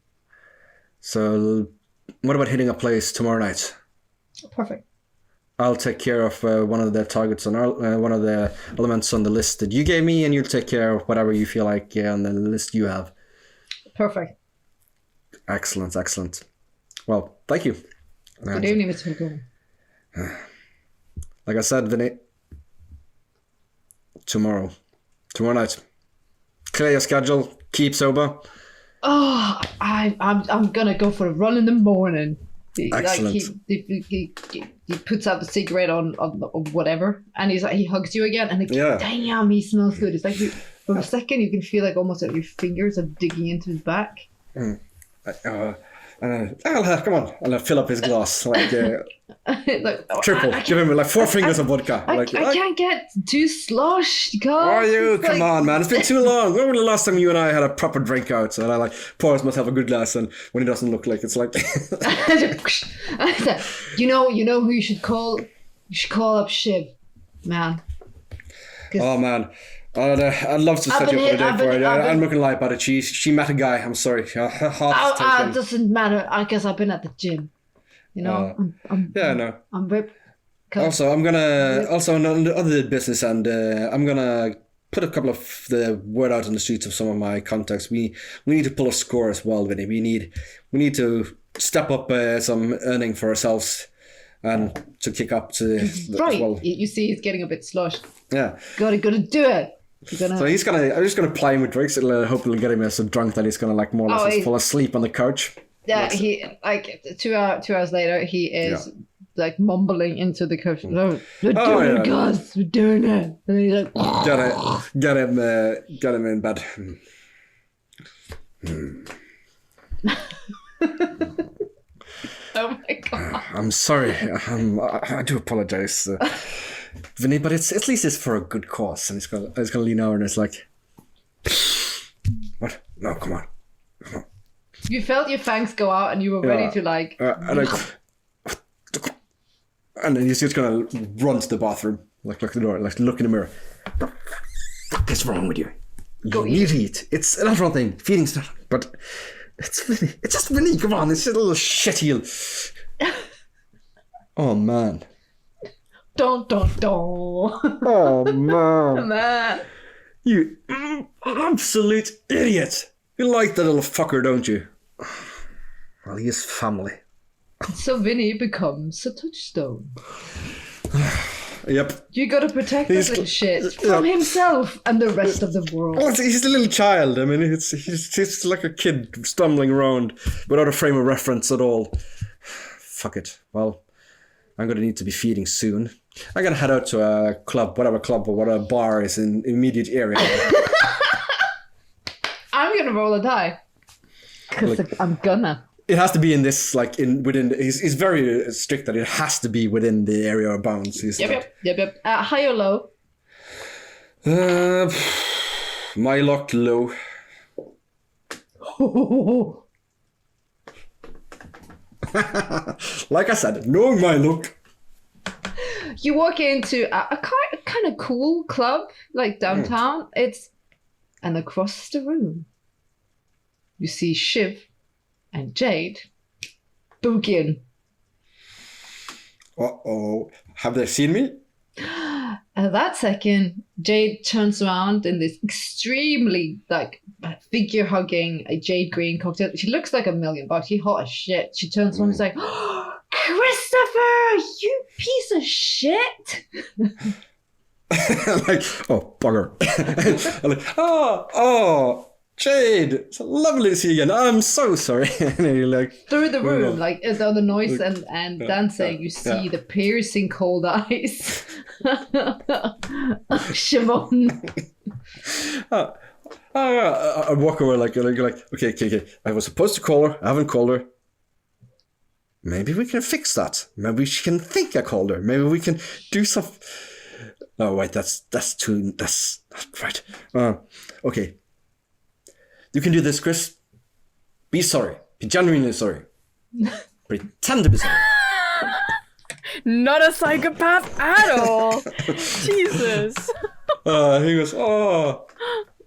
So what about hitting a place tomorrow night? Perfect. I'll take care of one of the targets on one of the elements on the list that you gave me, and you'll take care of whatever you feel like on the list you have. Perfect. Excellent. Well, thank you. Good evening, Mr. McGowan. Like I said, Vinny, tomorrow night. Clear your schedule. Keep sober. Oh, I'm gonna go for a run in the morning. Excellent. Like he puts out the cigarette on whatever, and he hugs you again, and damn, he smells good. It's like for a second you can feel like almost like your fingers are digging into his back. Come on, I'll fill up his glass like triple. Give him like 4 fingers of vodka. I can't get too sloshed, God. Come on, man! It's been too long. When was the last time you and I had a proper drink out? And I like pours myself a good glass, and when it doesn't look like it's like. you know who you should call? You should call up Shiv, man. Oh man. I'd love to set you up on a date for it. I'm not gonna lie about it. She met a guy. I'm sorry. It doesn't matter. I guess I've been at the gym. I'm ripped. Also, I'm gonna on the other business, and I'm gonna put a couple of the word out on the streets of some of my contacts. We need to pull a score as well, Vinny. We need to step up some earning for ourselves. And to kick up to right. As well. You see, he's getting a bit sloshed. Yeah, gotta do it. So I'm just gonna ply him with drinks. Hopefully get him so drunk that he's gonna like more or less fall asleep on the couch. Yeah, he like 2 hours later he is like mumbling into the couch. Oh, we're doing it, guys. We're doing it. And he's like, get him in bed. Oh my God. I'm sorry. I do apologize, Vinny, but at least it's for a good cause. And he's gonna lean over and it's like, what? No, come on. You felt your fangs go out and you were ready to like. And then he's just gonna run to the bathroom, like look at the door, like look in the mirror. What's wrong with you? You need to eat. It's a wrong thing. Feeding's not, but. It's Vinny. It's just Vinny. Come on, it's just a little shit heel. Oh man. Don't. Oh man. Man. You absolute idiot. You like that little fucker, don't you? Well, he is family. So Vinny becomes a touchstone. Yep. You gotta protect this little shit from himself and the rest of the world. Well, he's a little child. I mean, he's like a kid stumbling around without a frame of reference at all. Fuck it. Well, I'm gonna need to be feeding soon. I'm gonna head out to a club or whatever bar is in immediate area. I'm gonna roll a die. Because I'm gonna. It has to be in this, like, within. He's very strict that it has to be within the area of bounds. Yep. High or low? My luck low. Like I said, knowing my luck. You walk into a kind of cool club, like downtown. And across the room, you see Shiv and Jade boogieing. Uh-oh. Have they seen me? At that second, Jade turns around in this extremely, like, figure-hugging Jade green cocktail. She looks like $1,000,000. She's hot as shit. She turns around and is like, oh, Christopher, you piece of shit! Like, oh, bugger. I'm like, oh, Jade, it's lovely to see you again. I'm so sorry. And you're like, through the room, like all the noise and dancing, you see the piercing cold eyes of Shimon. I walk over like, okay. I was supposed to call her. I haven't called her. Maybe we can fix that. Maybe she can think I called her. Maybe we can do something. Oh wait, that's not right. Okay. You can do this, Chris. Be sorry. Be genuinely sorry. Pretend to be sorry. Not a psychopath at all. Jesus. He goes, oh.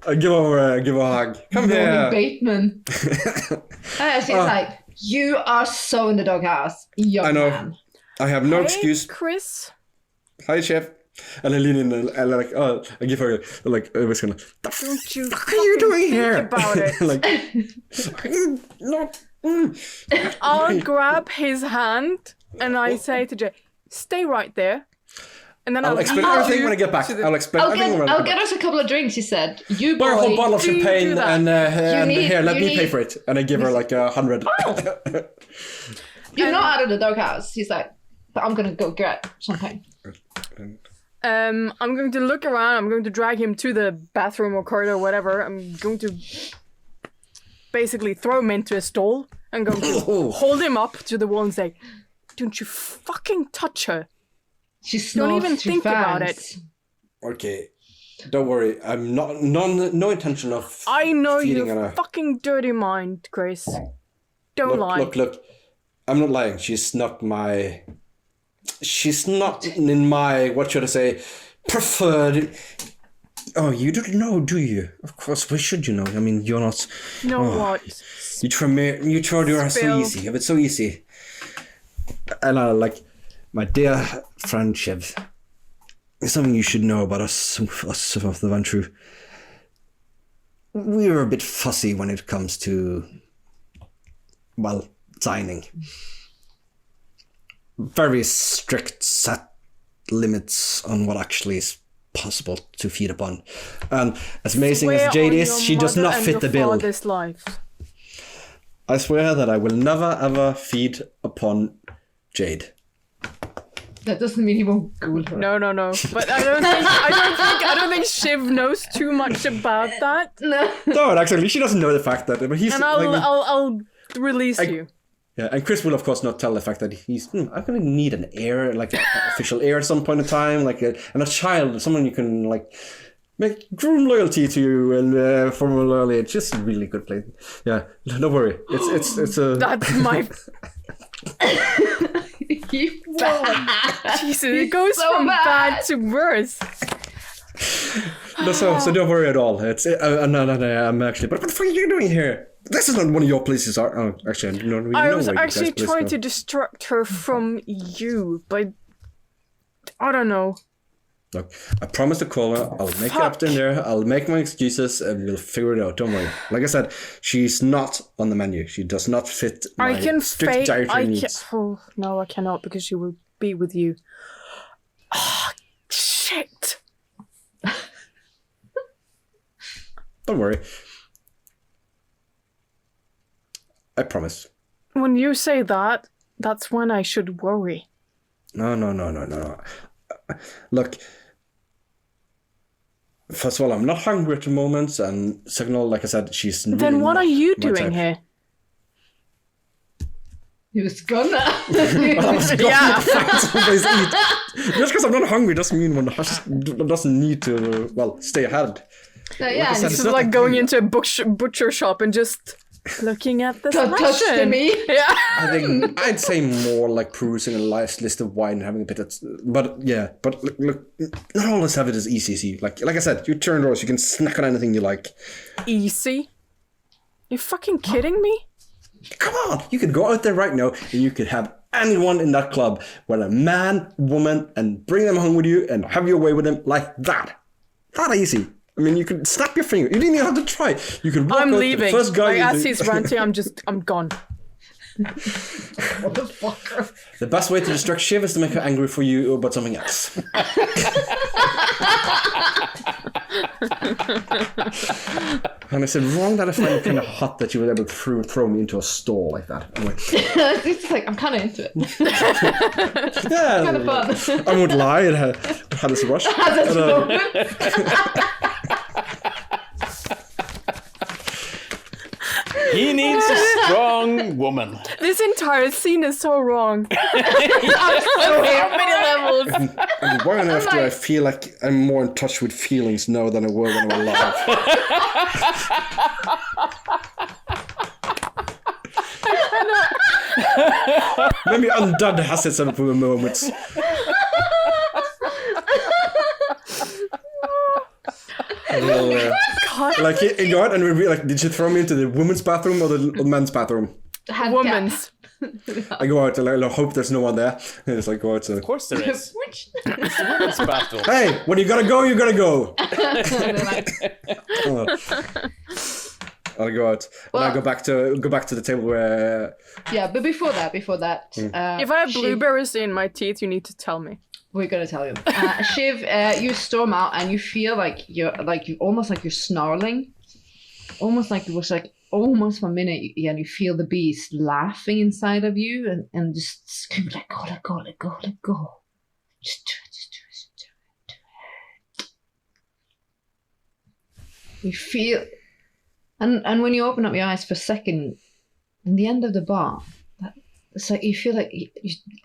I give her a hug. Come here. Bateman. She's like, you are so in the doghouse, young I know. man. I have no excuse. Chris. Hi, Chef. And I lean in and I give her like a whisker. Don't you What are you doing here? about it. I'll grab his hand and I say to Jay, stay right there. And then I'll explain everything when I get back. I'll explain everything when I I'll get get back. us a couple of drinks, he said. You Buy a whole boy, bottle of do champagne that. and need- here, let you me pay need- for it. And I give her like 100. you're not out of the doghouse. He's like, but I'm gonna go get champagne. I'm going to look around. I'm going to drag him to the bathroom or corridor or whatever. I'm going to basically throw him into a stall. I'm going to hold him up to the wall and say, don't you fucking touch her. She Don't even snorts too think about fast. it. Okay. Don't worry. I'm no intention of I know feeding your on her. fucking dirty mind, Chris. Don't lie. Look. I'm not lying. She's not in my, what should I say, preferred. Oh, you don't know, do you? Of course, why should you know? I mean, you're not. Know what? You tried her so Spill. easy. It's so easy. And like, my dear friend Shiv, there's something you should know about us of the one true. We're a bit fussy when it comes to, well, signing. Very strict set limits on what actually is possible to feed upon. And as amazing Swear as Jade on is, your she does mother not and fit your the bill. father's life. I swear that I will never ever feed upon Jade. That doesn't mean he won't Google her. No. But I don't think Shiv knows too much about that. No, actually, she doesn't know the fact that. But he's. And I'll release you. Yeah, and Chris will of course not tell the fact that he's. I'm gonna need an heir, like an official heir at some point in time, and a child, someone you can like make groom loyalty to you and from a early age. Just a really good place. Yeah, don't worry. It's a. That's my. Jesus, it goes so from bad. bad to worse. No, so don't worry at all. It's no, I'm actually. But what the fuck are you doing here? This is not one of your places. Oh, actually, I don't really know I was where you actually guys' place trying go. to distract her from you, but I don't know. Look, I promise to call her. I'll make it up in there. I'll make my excuses, and we'll figure it out. Don't worry. Like I said, she's not on the menu. She does not fit my I can strict fake. dietary needs. Oh, no, I cannot because she will be with you. Shit. Don't worry. I promise. When you say that, that's when I should worry. No. Look, first of all, I'm not hungry at the moment, and second of all, like I said, she's really Then what not are you my doing type. here? He was gonna. I was going Yeah. to find someplace to eat. Just because I'm not hungry doesn't mean one doesn't need to, stay ahead. So, yeah, I said, This it's is not like a- going into a butcher shop and just looking at the touch the selection. meat. Yeah. I think I'd say more like perusing a nice list of wine and having a bit of, but look, not all this have it as easy. Like I said, you turn doors, you can snack on anything you like. Easy? You fucking kidding me? Come on, you could go out there right now and you could have anyone in that club, whether man, woman, and bring them home with you and have your way with them like that. That easy. I mean, you could snap your finger. You didn't even have to try. You could walk I'm out leaving. to the first guy. Like, you as see- he's ranting, I'm gone. Motherfucker. The best way to distract Shiv is to make her angry for you about something else. And I said, wrong that I find it kind of hot that you were able to throw me into a stall like that. Anyway. It's just like, I'm kind of into it. Yeah, Kind of fun. I won't lie, it had its rush. That's And, He needs a strong woman. This entire scene is so wrong. so Many levels. and why on earth do I feel like I'm more in touch with feelings now than I were when I was alive? Maybe Undud has its own moments. Like, you go out and we'll be like, did you throw me into the women's bathroom or the men's bathroom? Woman's. I go out and I hope there's no one there. And it's like, go out. Of course there is. Which? It's the women's bathroom. Hey, when you gotta go, you gotta go. I'll go out. Well- and I go back to the table where Yeah, but before that, If I have Shiv- blueberries in my teeth, you need to tell me. we're gonna tell you. Shiv, you storm out and you feel like you're snarling, almost like it was like almost for a minute. Yeah, and you feel the beast laughing inside of you and just scream, let go, let go, let go, let go. Just do it, just do it, just do it, do it. You feel, and when you open up your eyes for a second, in the end of the bar, it's like you feel like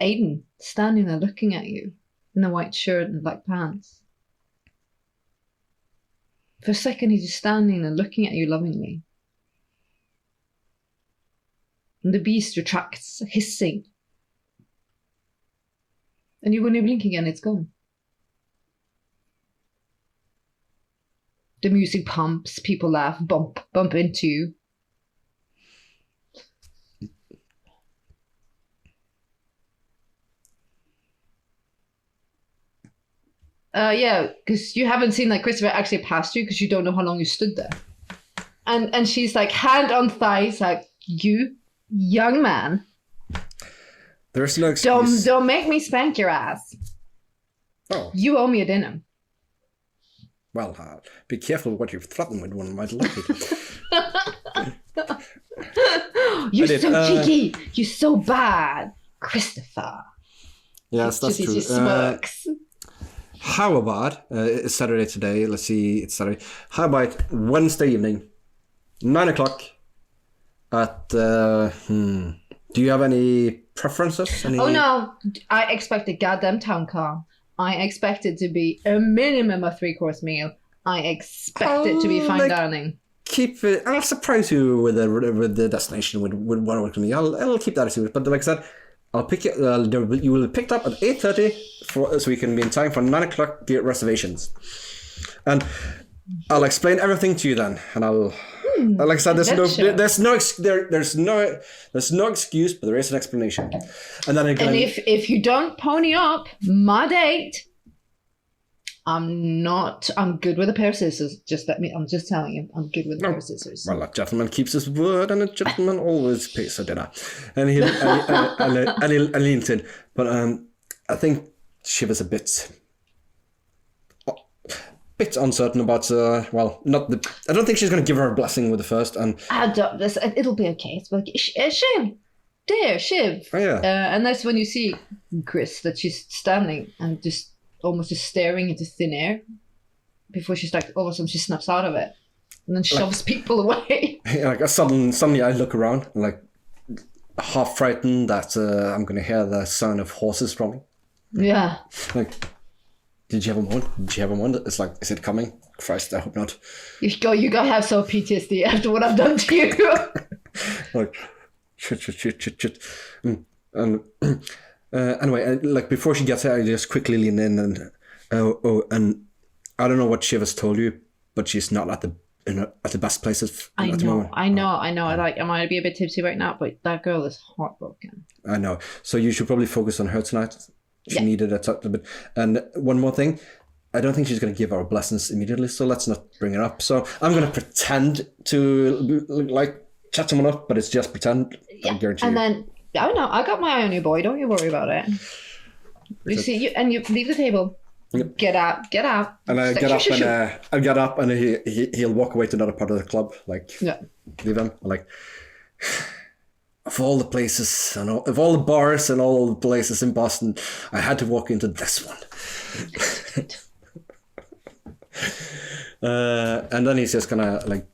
Aiden standing there looking at you in a white shirt and black pants. For a second, he's just standing there looking at you lovingly. And the beast retracts, hissing. And when you blink again, it's gone. The music pumps, people laugh, bump into you. Yeah, because you haven't seen like Christopher actually passed you because you don't know how long you stood there. And she's like hand on thighs, like, you young man, there's no excuse. don't make me spank your ass. Oh, You owe me a dinner. well, be careful what you threaten with. One might like it. You're I did, so cheeky. You're so bad, Christopher. Yes, that's Just true. smirks. How about it's Saturday today? Let's see, it's Saturday. How about Wednesday evening, 9:00 at? Do you have any preferences? Any... Oh no, I expect a goddamn town car. I expect it to be a minimum of 3-course meal. I expect it to be fine like- dining. Keep it. I'll surprise you with the destination with what works for me. I'll keep that as it. But like I said, I'll pick you. You will be picked up at 8:30 so we can be in time for 9:00 reservations. And I'll explain everything to you then. And I'll. Like I said, there's no excuse, but there is an explanation. And then again, And if you don't pony up my date, I'm good with a pair of scissors. I'm just telling you, I'm good with a pair of scissors. well, a gentleman keeps his word, and a gentleman always pays for dinner. And he leans in. But I think Shiv is a bit bit uncertain about, I don't think she's going to give her a blessing with the first. And it'll be okay. It's like, Shiv! There, Shiv! Oh, yeah. And that's when you see Chris, that she's standing and just almost just staring into thin air before she's like, all of a sudden she snaps out of it and then shoves people away. Like suddenly I look around, like half frightened that I'm going to hear the sound of horses from me. Yeah. Like, did you have a moment? Did you have a moment? It's like, is it coming? Christ, I hope not. You gotta have some PTSD after what I've done to you. Like, shit. And anyway, like before she gets there, I just quickly lean in and and I don't know what Shiv has told you, but she's not at the best places at the moment. I know. Like, I might be a bit tipsy right now, but that girl is heartbroken. I know. So you should probably focus on her tonight. She needed a touch a bit. And one more thing, I don't think she's going to give our blessings immediately, so let's not bring her up. So I'm going to pretend to like chat someone up, but it's just pretend. Yeah. I guarantee and you. then I got my eye on you, boy. Don't you worry about it. You see, you leave the table. Yep. Get out. And I get up and he'll walk away to another part of the club, like leave him. Like, of all the places and of all the bars and all the places in Boston, I had to walk into this one. And then he's just gonna like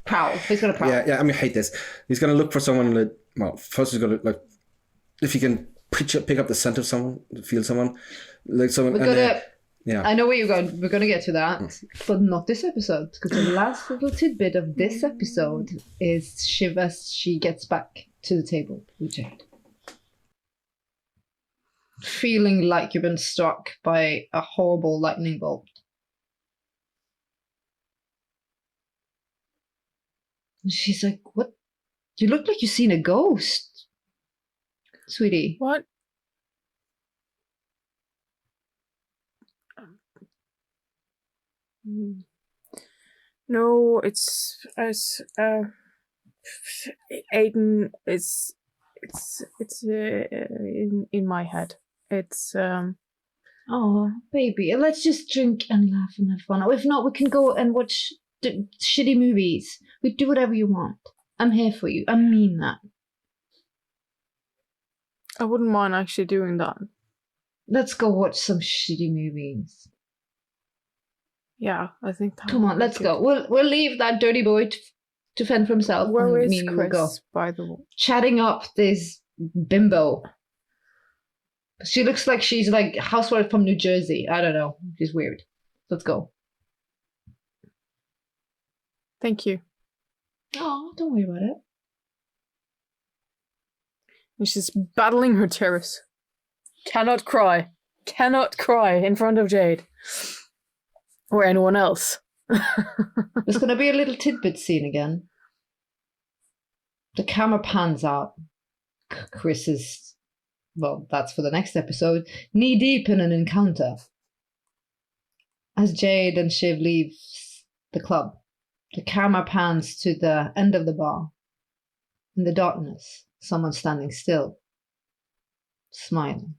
prowl. He's gonna prowl. Yeah. I mean, I hate this. He's gonna look for someone that. Well, first he's gonna like if he can pick up the scent of someone, feel someone, like someone. I know where you're going. We're gonna get to that, but not this episode, because the last little tidbit of this episode is Shiv as she gets back to the table with Jade, feeling like you've been struck by a horrible lightning bolt. And she's like, "What? You look like you've seen a ghost, sweetie." What? No, it's Aiden. It's in my head. It's Oh, baby, let's just drink and laugh and have fun. Or if not, we can go and watch shitty movies. We do whatever you want. I'm here for you. I mean that. I wouldn't mind actually doing that. Let's go watch some shitty movies. Yeah, I think that. Come on, let's go. We'll leave that dirty boy to fend for himself. Where is me Chris, go. by the way? Chatting up this bimbo. She looks like she's like a housewife from New Jersey. I don't know. She's weird. Let's go. Thank you. Oh, don't worry about it. And she's battling her tears. Cannot cry in front of Jade. Or anyone else. There's going to be a little tidbit scene again. The camera pans out. Chris is, well, that's for the next episode, knee deep in an encounter. As Jade and Shiv leave the club, the camera pans to the end of the bar. In the darkness, someone standing still, smiling.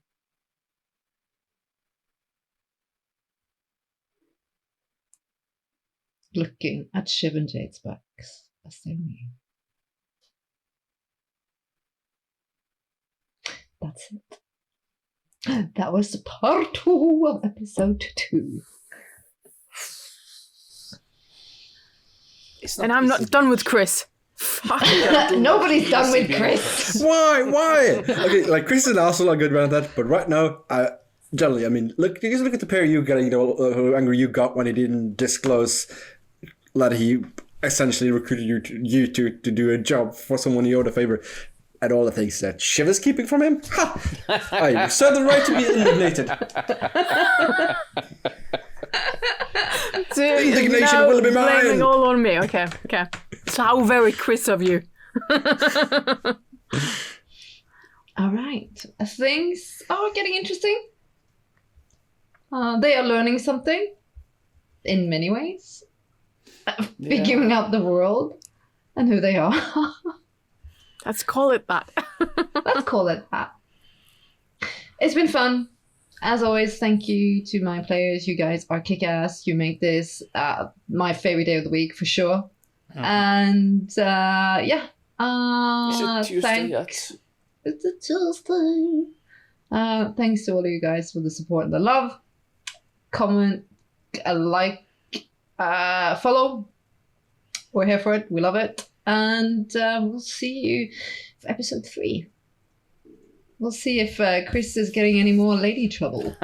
Looking at Shiv and Jade's backs as they leave. That's it. That was part 2 of episode 2. And I'm not done with Chris. Fuck. Nobody's done with Chris. Why? Okay, like Chris is also a good around that, but right now, generally, I mean, just look at the pair you got. You know, how angry you got when he didn't disclose that he essentially recruited you to do a job for someone you owed a favor, and all the things that Shiv is keeping from him. Ha! I reserve the right to be indignated. So indignation now will be mine. Blaming all on me. Okay. So how very Chris of you. All right. Things are getting interesting. They are learning something in many ways. Figuring out the world and who they are. Let's call it that. Let's call it that. It's been fun. as always, thank you to my players. You guys are kick-ass. You make this my favorite day of the week for sure. And yeah. Is it Tuesday yet? It's a Tuesday. Thanks to all of you guys for the support and the love. Comment, like, follow. We're here for it. We love it. And we'll see you for episode 3. We'll see if Chris is getting any more lady trouble.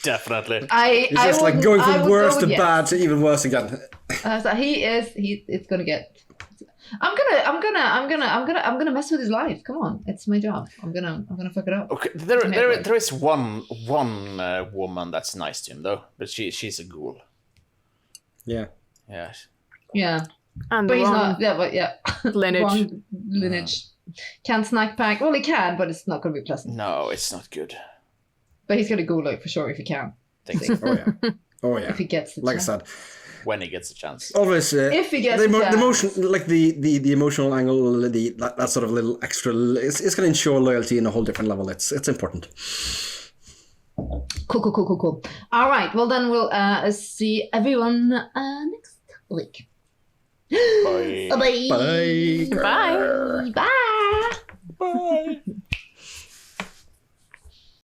Definitely. It's just like going from worse to bad to even worse again. So it's gonna get. I'm gonna mess with his life. Come on, it's my job. I'm gonna fuck it up. Okay, there is one woman that's nice to him though, but she's a ghoul. Yeah. Yeah. Yeah. And But he's wrong not. Yeah, but yeah. lineage. Wrong lineage. Can't snack pack. Well, he can, but it's not gonna be pleasant. No, it's not good. But he's gonna go look for sure if he can. Think so. Oh yeah. Oh yeah. If he gets the Like chance. I said, When he gets a chance. always If he gets the the chance. emotion, like the emotional angle, that sort of little extra, it's going to ensure loyalty in a whole different level. It's important. Cool. All right. Well, then we'll see everyone next week. Bye. Bye. Bye. Bye. Bye. Bye.